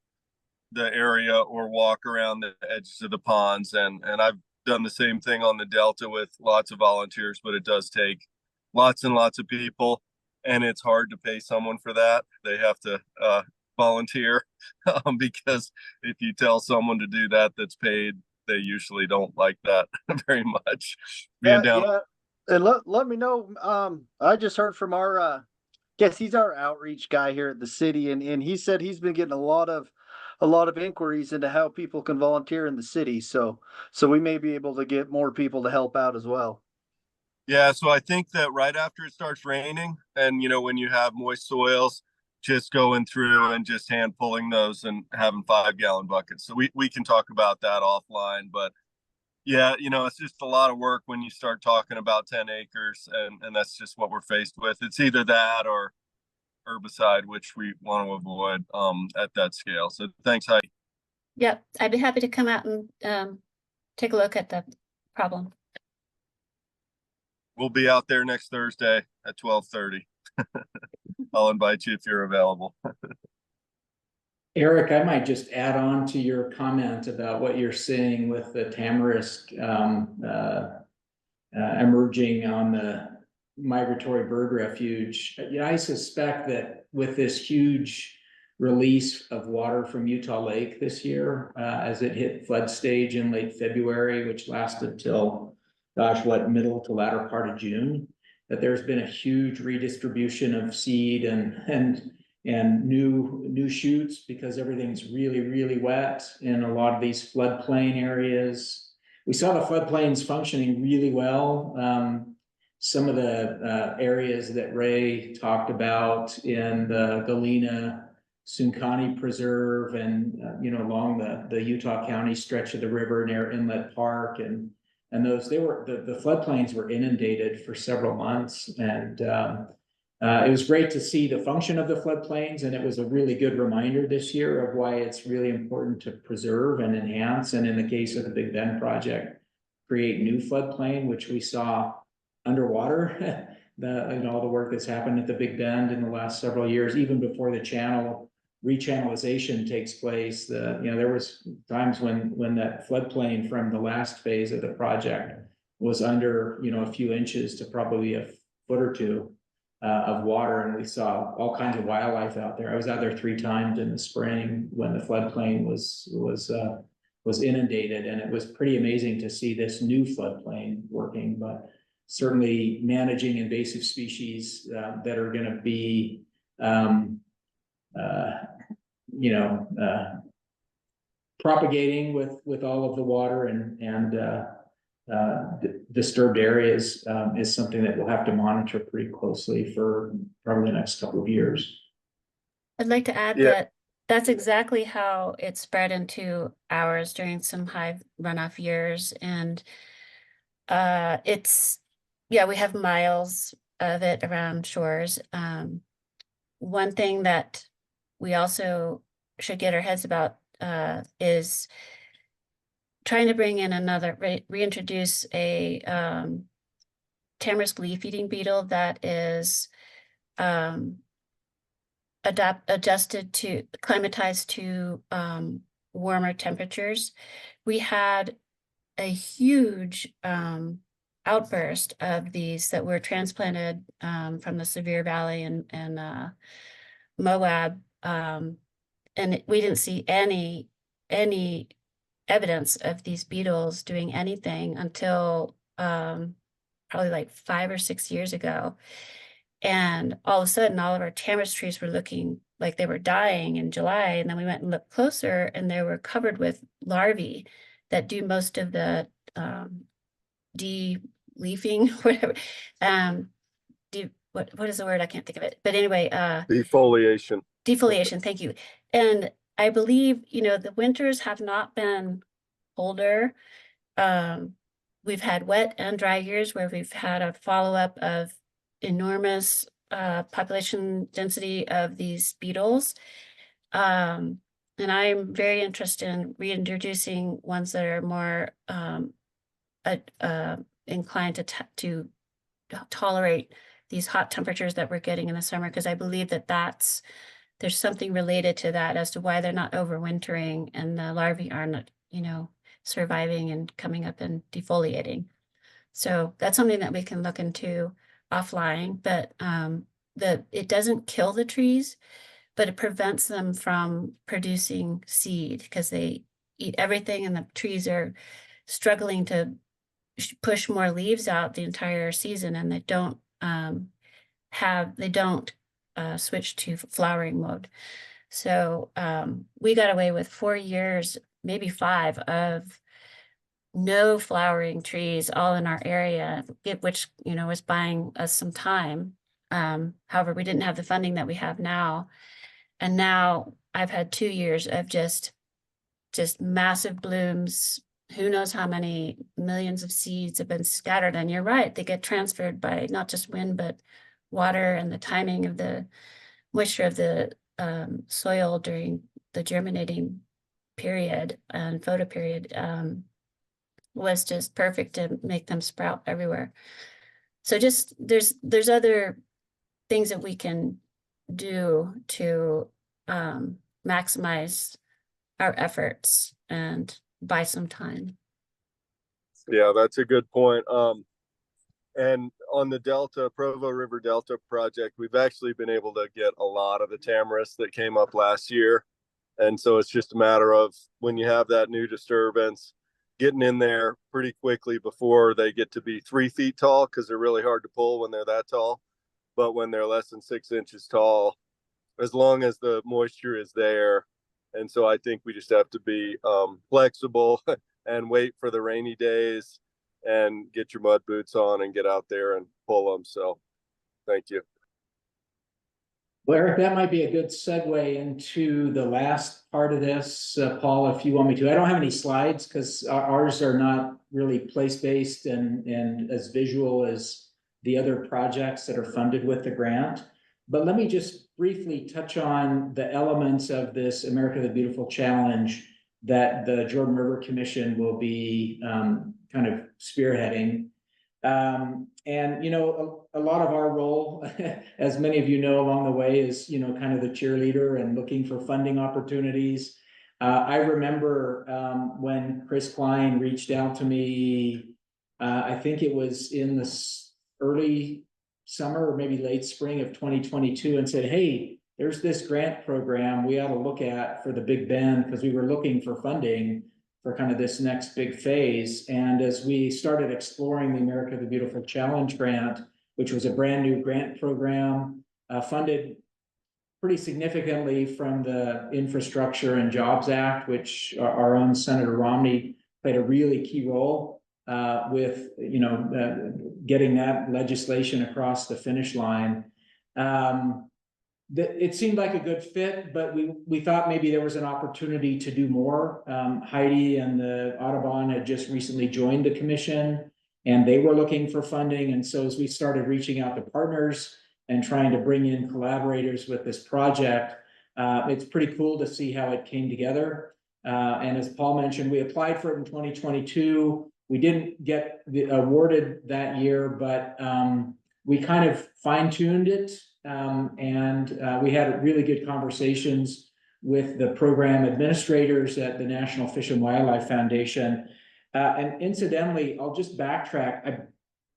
the area or walk around the edges of the ponds. And I've done the same thing on the Delta with lots of volunteers, but it does take lots and lots of people, and it's hard to pay someone for that. They have to volunteer because if you tell someone to do that that's paid, they usually don't like that very much.
Yeah. And let me know. I just heard from our guess he's our outreach guy here at the city, and he said he's been getting a lot of inquiries into how people can volunteer in the city. So we may be able to get more people to help out as well.
Yeah, so I think that right after it starts raining, and when you have moist soils, just going through and just hand pulling those and having 5-gallon buckets. So we can talk about that offline, but yeah, it's just a lot of work when you start talking about 10 acres, and that's just what we're faced with. It's either that or herbicide, which we want to avoid at that scale. So thanks, Heidi.
Yep, I'd be happy to come out and take a look at the problem.
We'll be out there next Thursday at 12:30. I'll invite you if you're available.
Eric, I might just add on to your comment about what you're seeing with the tamarisk emerging on the migratory bird refuge. I suspect that with this huge release of water from Utah Lake this year, as it hit flood stage in late February, which lasted till, middle to latter part of June, that there's been a huge redistribution of seed and new shoots because everything's really, really wet in a lot of these floodplain areas. We saw the floodplains functioning really well. Some of the areas that Rae talked about in the Galena Sunkani Preserve and along the Utah County stretch of the river near Inlet Park and those, the floodplains were inundated for several months, and it was great to see the function of the floodplains, and it was a really good reminder this year of why it's really important to preserve and enhance, and in the case of the Big Bend project, create new floodplain, which we saw underwater. All the work that's happened at the Big Bend in the last several years, even before the rechannelization takes place. There was times when that floodplain from the last phase of the project was under a few inches to probably a foot or two of water, and we saw all kinds of wildlife out there. I was out there 3 times in the spring when the floodplain was inundated, and it was pretty amazing to see this new floodplain working. But certainly managing invasive species that are going to be propagating with all of the water and disturbed areas is something that we'll have to monitor pretty closely for probably the next couple of years.
I'd like to add that that's exactly how it spread into ours during some high runoff years. And we have miles of it around shores. One thing that we also should get our heads about is trying to bring in reintroduce a tamarisk leaf eating beetle that is climatized to warmer temperatures. We had a huge outburst of these that were transplanted from the Sevier Valley and Moab, and we didn't see any evidence of these beetles doing anything until probably like 5 or 6 years ago. And all of a sudden, all of our tamarisk trees were looking like they were dying in July. And then we went and looked closer, and they were covered with larvae that do most of the de-leafing, whatever. What is the word? I can't think of it. But anyway,
Defoliation.
Defoliation, thank you. And I believe, the winters have not been colder. We've had wet and dry years where we've had a follow-up of enormous population density of these beetles. And I'm very interested in reintroducing ones that are more inclined to tolerate these hot temperatures that we're getting in the summer, because I believe that there's something related to that as to why they're not overwintering and the larvae are not, surviving and coming up and defoliating. So that's something that we can look into offline, but it doesn't kill the trees, but it prevents them from producing seed because they eat everything, and the trees are struggling to push more leaves out the entire season, and they don't switch to flowering mode. So we got away with 4 years, maybe 5, of no flowering trees all in our area, which was buying us some time. However, we didn't have the funding that we have now. And now I've had 2 years of just massive blooms. Who knows how many millions of seeds have been scattered. And you're right, they get transferred by not just wind, but water, and the timing of the moisture of the soil during the germinating period and photo period was just perfect to make them sprout everywhere. So just there's other things that we can do to maximize our efforts and buy some time.
Yeah, that's a good point. And on the Delta, Provo River Delta project, we've actually been able to get a lot of the tamarisk that came up last year. And so it's just a matter of, when you have that new disturbance, getting in there pretty quickly before they get to be 3 feet tall, because they're really hard to pull when they're that tall. But when they're less than 6 inches tall, as long as the moisture is there. And so I think we just have to be flexible and wait for the rainy days and get your mud boots on and get out there and pull them. So thank you.
Well, Eric, that might be a good segue into the last part of this. Paul, if you want me to. I don't have any slides because ours are not really place-based and as visual as the other projects that are funded with the grant. But let me just briefly touch on the elements of this America the Beautiful Challenge that the Jordan River Commission will be kind of spearheading. And, you know, a lot of our role, as many of you know, along the way is, you know, kind of the cheerleader and looking for funding opportunities. I remember when Chris Klein reached out to me, I think it was in the early summer or maybe late spring of 2022, and said, hey, there's this grant program we ought to look at for the Big Bend, because we were looking for funding for kind of this next big phase. And as we started exploring the America the Beautiful Challenge grant, which was a brand new grant program, funded pretty significantly from the Infrastructure and Jobs Act, which our own Senator Romney played a really key role with, you know, getting that legislation across the finish line. It seemed like a good fit, but we thought maybe there was an opportunity to do more. Heidi and the Audubon had just recently joined the commission, and they were looking for funding. And so as we started reaching out to partners and trying to bring in collaborators with this project, it's pretty cool to see how it came together. And as Paul mentioned, we applied for it in 2022. We didn't get awarded that year, but we kind of fine-tuned it. And we had really good conversations with the program administrators at the National Fish and Wildlife Foundation. And incidentally, I'll just backtrack.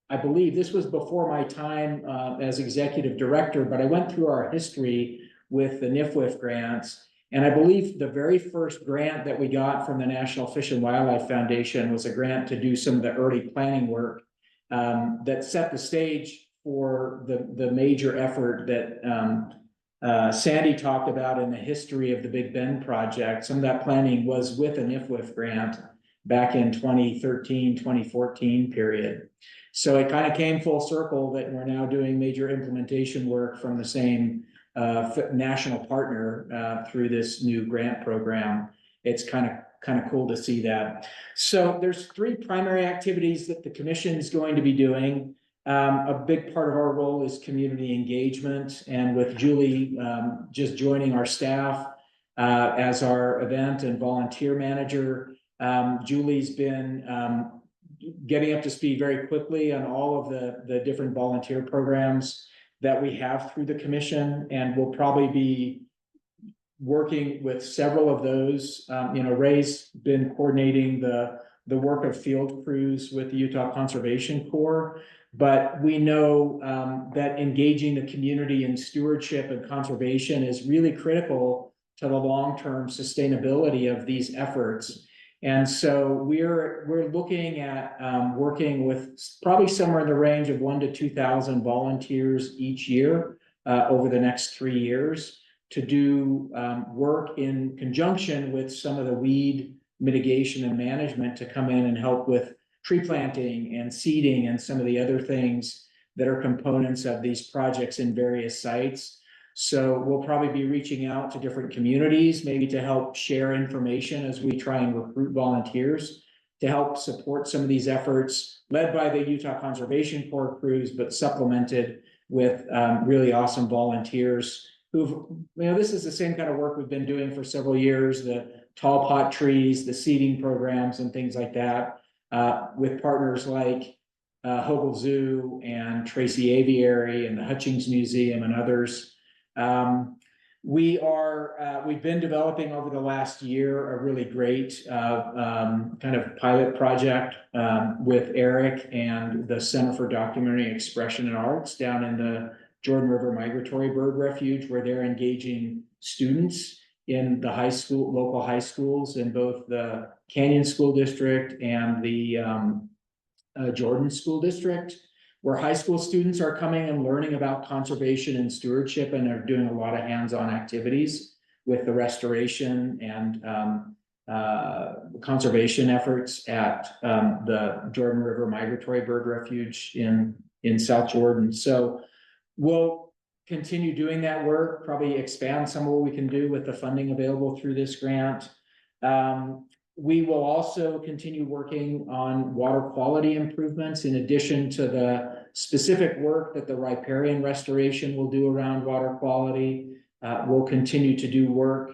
I believe this was before my time as executive director, but I went through our history with the NIFWIF grants. And I believe the very first grant that we got from the National Fish and Wildlife Foundation was a grant to do some of the early planning work that set the stage for the major effort that Sandy talked about in the history of the Big Bend project. Some of that planning was with a NIFWIF grant back in 2013, 2014 period. So it kind of came full circle that we're now doing major implementation work from the same national partner through this new grant program. It's kind of cool to see that. So there's 3 primary activities that the commission is going to be doing. A big part of our role is community engagement, and with Julie just joining our staff as our event and volunteer manager, Julie's been getting up to speed very quickly on all of the different volunteer programs that we have through the commission, and we'll probably be working with several of those. You know, Rae's been coordinating the work of field crews with the Utah Conservation Corps, but we know that engaging the community in stewardship and conservation is really critical to the long-term sustainability of these efforts. And so we're looking at working with probably somewhere in the range of 1,000 to 2,000 volunteers each year over the next 3 years to do work in conjunction with some of the weed mitigation and management to come in and help with tree planting and seeding and some of the other things that are components of these projects in various sites. So we'll probably be reaching out to different communities, maybe to help share information as we try and recruit volunteers to help support some of these efforts, led by the Utah Conservation Corps crews, but supplemented with really awesome volunteers who've, this is the same kind of work we've been doing for several years, the tall pot trees, the seeding programs and things like that, with partners like Hogle Zoo and Tracy Aviary and the Hutchings Museum and others. We've been developing over the last year a really great kind of pilot project with Eric and the Center for Documentary Expression and Arts down in the Jordan River Migratory Bird Refuge, where they're engaging students in the local high schools in both the Canyon School District and the Jordan School District, where high school students are coming and learning about conservation and stewardship and are doing a lot of hands-on activities with the restoration and conservation efforts at the Jordan River Migratory Bird Refuge in South Jordan. So we'll continue doing that work, probably expand some of what we can do with the funding available through this grant. We will also continue working on water quality improvements in addition to the specific work that the riparian restoration will do around water quality. We'll continue to do work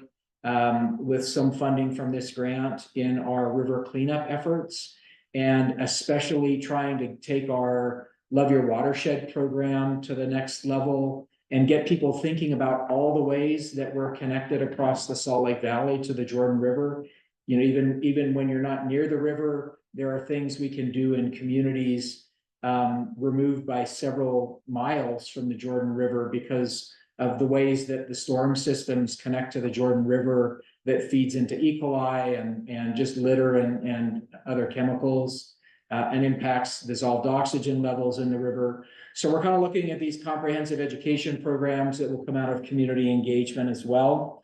with some funding from this grant in our river cleanup efforts, and especially trying to take our Love Your Watershed program to the next level and get people thinking about all the ways that we're connected across the Salt Lake Valley to the Jordan River. Even when you're not near the river, there are things we can do in communities removed by several miles from the Jordan River because of the ways that the storm systems connect to the Jordan River that feeds into E. coli and just litter and other chemicals and impacts dissolved oxygen levels in the river. So we're kind of looking at these comprehensive education programs that will come out of community engagement as well.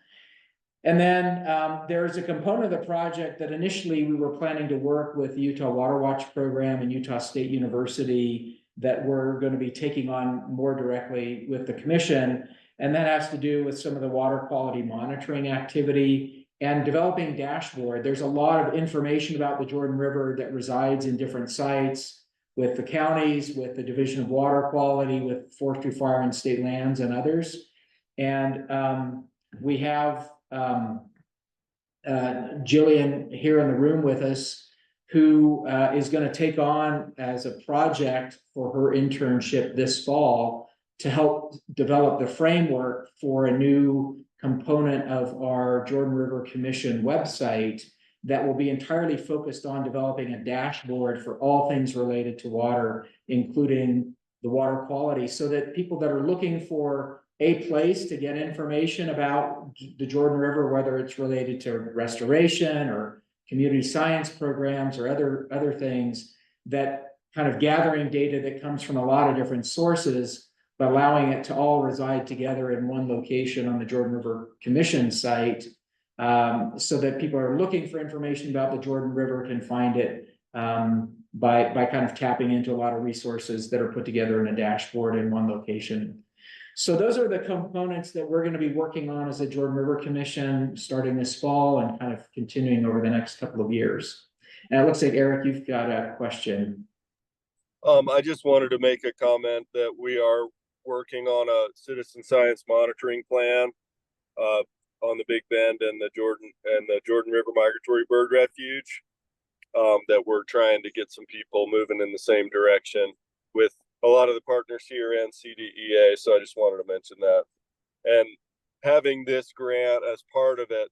And then there's a component of the project that initially we were planning to work with the Utah Water Watch program and Utah State University that we're going to be taking on more directly with the commission. And that has to do with some of the water quality monitoring activity and developing dashboard. There's a lot of information about the Jordan River that resides in different sites with the counties, with the Division of Water Quality, with Forestry, Fire and State Lands and others. And we have Jillian here in the room with us, who is going to take on as a project for her internship this fall to help develop the framework for a new component of our Jordan River Commission website that will be entirely focused on developing a dashboard for all things related to water, including the water quality, so that people that are looking for a place to get information about the Jordan River, whether it's related to restoration or community science programs or other things, that kind of gathering data that comes from a lot of different sources, but allowing it to all reside together in one location on the Jordan River Commission site, so that people are looking for information about the Jordan River can find it by kind of tapping into a lot of resources that are put together in a dashboard in one location. So those are the components that we're going to be working on as a Jordan River Commission starting this fall and kind of continuing over the next couple of years. And it looks like, Eric, you've got a question.
I just wanted to make a comment that we are working on a citizen science monitoring plan on the Big Bend and the Jordan River Migratory Bird Refuge, that we're trying to get some people moving in the same direction with a lot of the partners here and CDEA. So I just wanted to mention that. And having this grant as part of it,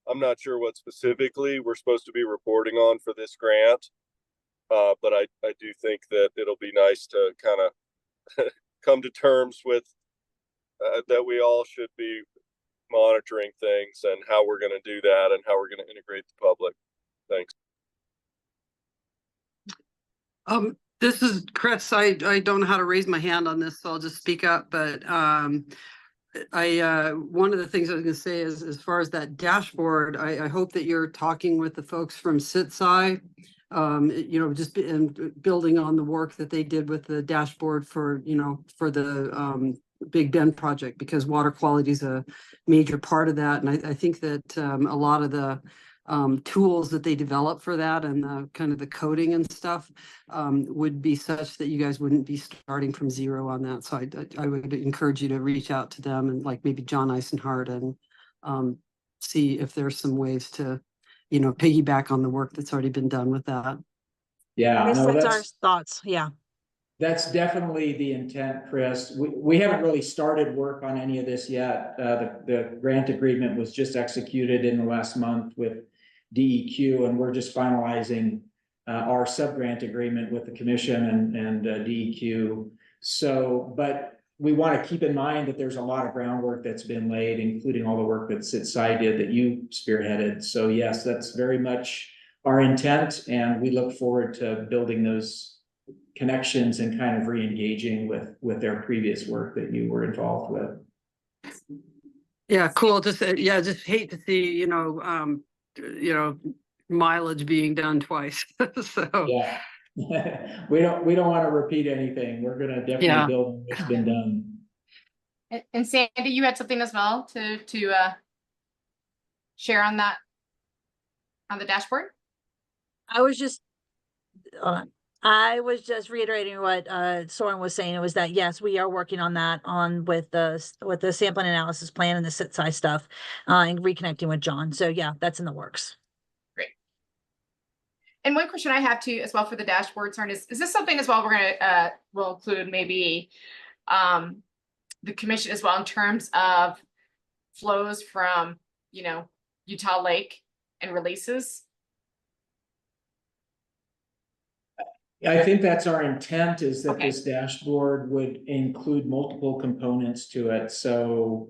I'm not sure what specifically we're supposed to be reporting on for this grant. But I do think that it'll be nice to kind of come to terms with that we all should be monitoring things and how we're going to do that and how we're going to integrate the public. Thanks.
This is Chris. I don't know how to raise my hand on this, so I'll just speak up. But one of the things I was going to say is, as far as that dashboard, I hope that you're talking with the folks from CITSI, just building on the work that they did with the dashboard for, for the Big Bend project, because water quality is a major part of that. And I think that a lot of the tools that they develop for that and the kind of the coding and stuff would be such that you guys wouldn't be starting from zero on that. So I would encourage you to reach out to them and like maybe John Eisenhardt and see if there's some ways to, piggyback on the work that's already been done with that.
Yeah,
Chris,
no,
that's our thoughts. Yeah.
That's definitely the intent, Chris. We haven't really started work on any of this yet. The grant agreement was just executed in the last month with DEQ, and we're just finalizing our sub-grant agreement with the commission and DEQ. So, but we want to keep in mind that there's a lot of groundwork that's been laid, including all the work that Sid did that you spearheaded. So yes, that's very much our intent, and we look forward to building those connections and kind of re-engaging with their previous work that you were involved with.
Yeah, cool. Just hate to see, mileage being done twice. So
yeah. we don't want to repeat anything. We're gonna definitely build on what's been done.
And Sandy, you had something as well to share on that, on the dashboard?
I was just reiterating what Soren was saying. It was that yes, we are working on that with the sampling analysis plan and the sit size stuff, and reconnecting with John. So yeah, that's in the works.
Great. And one question I have too as well for the dashboard, Soren, is this something as well we're gonna will include maybe the commission as well in terms of flows from Utah Lake and releases?
I think that's our intent, is that this dashboard would include multiple components to it. So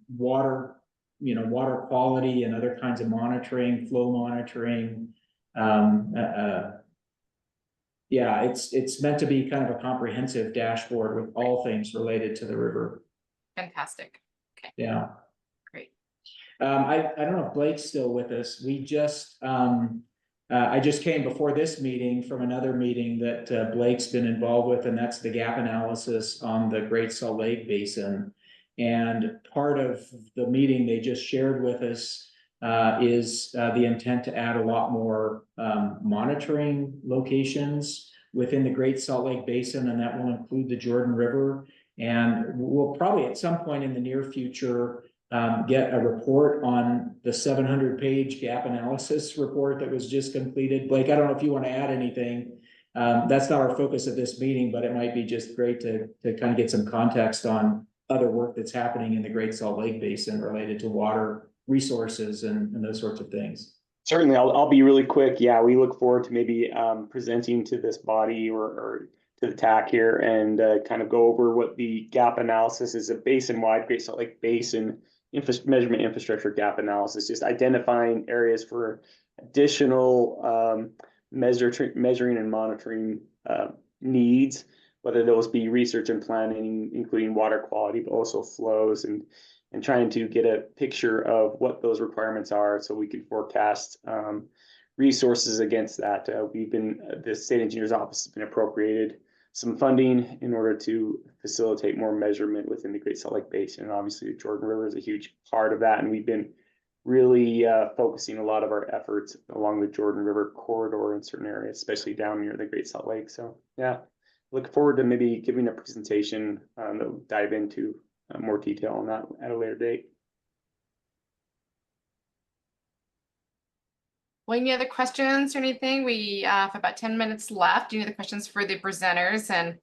water, water quality and other kinds of monitoring, flow monitoring. Yeah, it's meant to be kind of a comprehensive dashboard with all things related to the river.
Fantastic. Okay.
Yeah.
Great.
I don't know if Blake's still with us. We just I just came before this meeting from another meeting that Blake's been involved with, and that's the gap analysis on the Great Salt Lake Basin. And part of the meeting they just shared with us is the intent to add a lot more monitoring locations within the Great Salt Lake Basin, and that will include the Jordan River. And we'll probably at some point in the near future get a report on the 700-page gap analysis report that was just completed. Blake, I don't know if you want to add anything. That's not our focus of this meeting, but it might be just great to kind of get some context on other work that's happening in the Great Salt Lake Basin related to water resources and those sorts of things.
Certainly, I'll be really quick. Yeah, we look forward to maybe presenting to this body or to the TAC here and kind of go over what the gap analysis is, a basin-wide Great Salt Lake Basin measurement infrastructure gap analysis, just identifying areas for additional measuring and monitoring needs, whether those be research and planning, including water quality, but also flows, and trying to get a picture of what those requirements are so we can forecast resources against that. The state engineer's office has been appropriated some funding in order to facilitate more measurement within the Great Salt Lake Basin. And obviously the Jordan River is a huge part of that. And we've been really focusing a lot of our efforts along the Jordan River corridor in certain areas, especially down near the Great Salt Lake. So yeah, look forward to maybe giving a presentation that will dive into more detail on that at a later date.
Well, any other questions or anything? We have about 10 minutes left. Any other questions for the presenters? And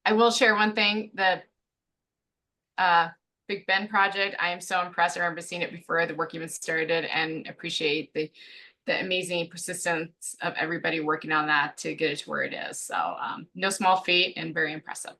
I will share one thing, the Big Bend project. I am so impressed. I remember seeing it before the work even started, and appreciate the amazing persistence of everybody working on that to get it to where it is. So no small feat and very impressive.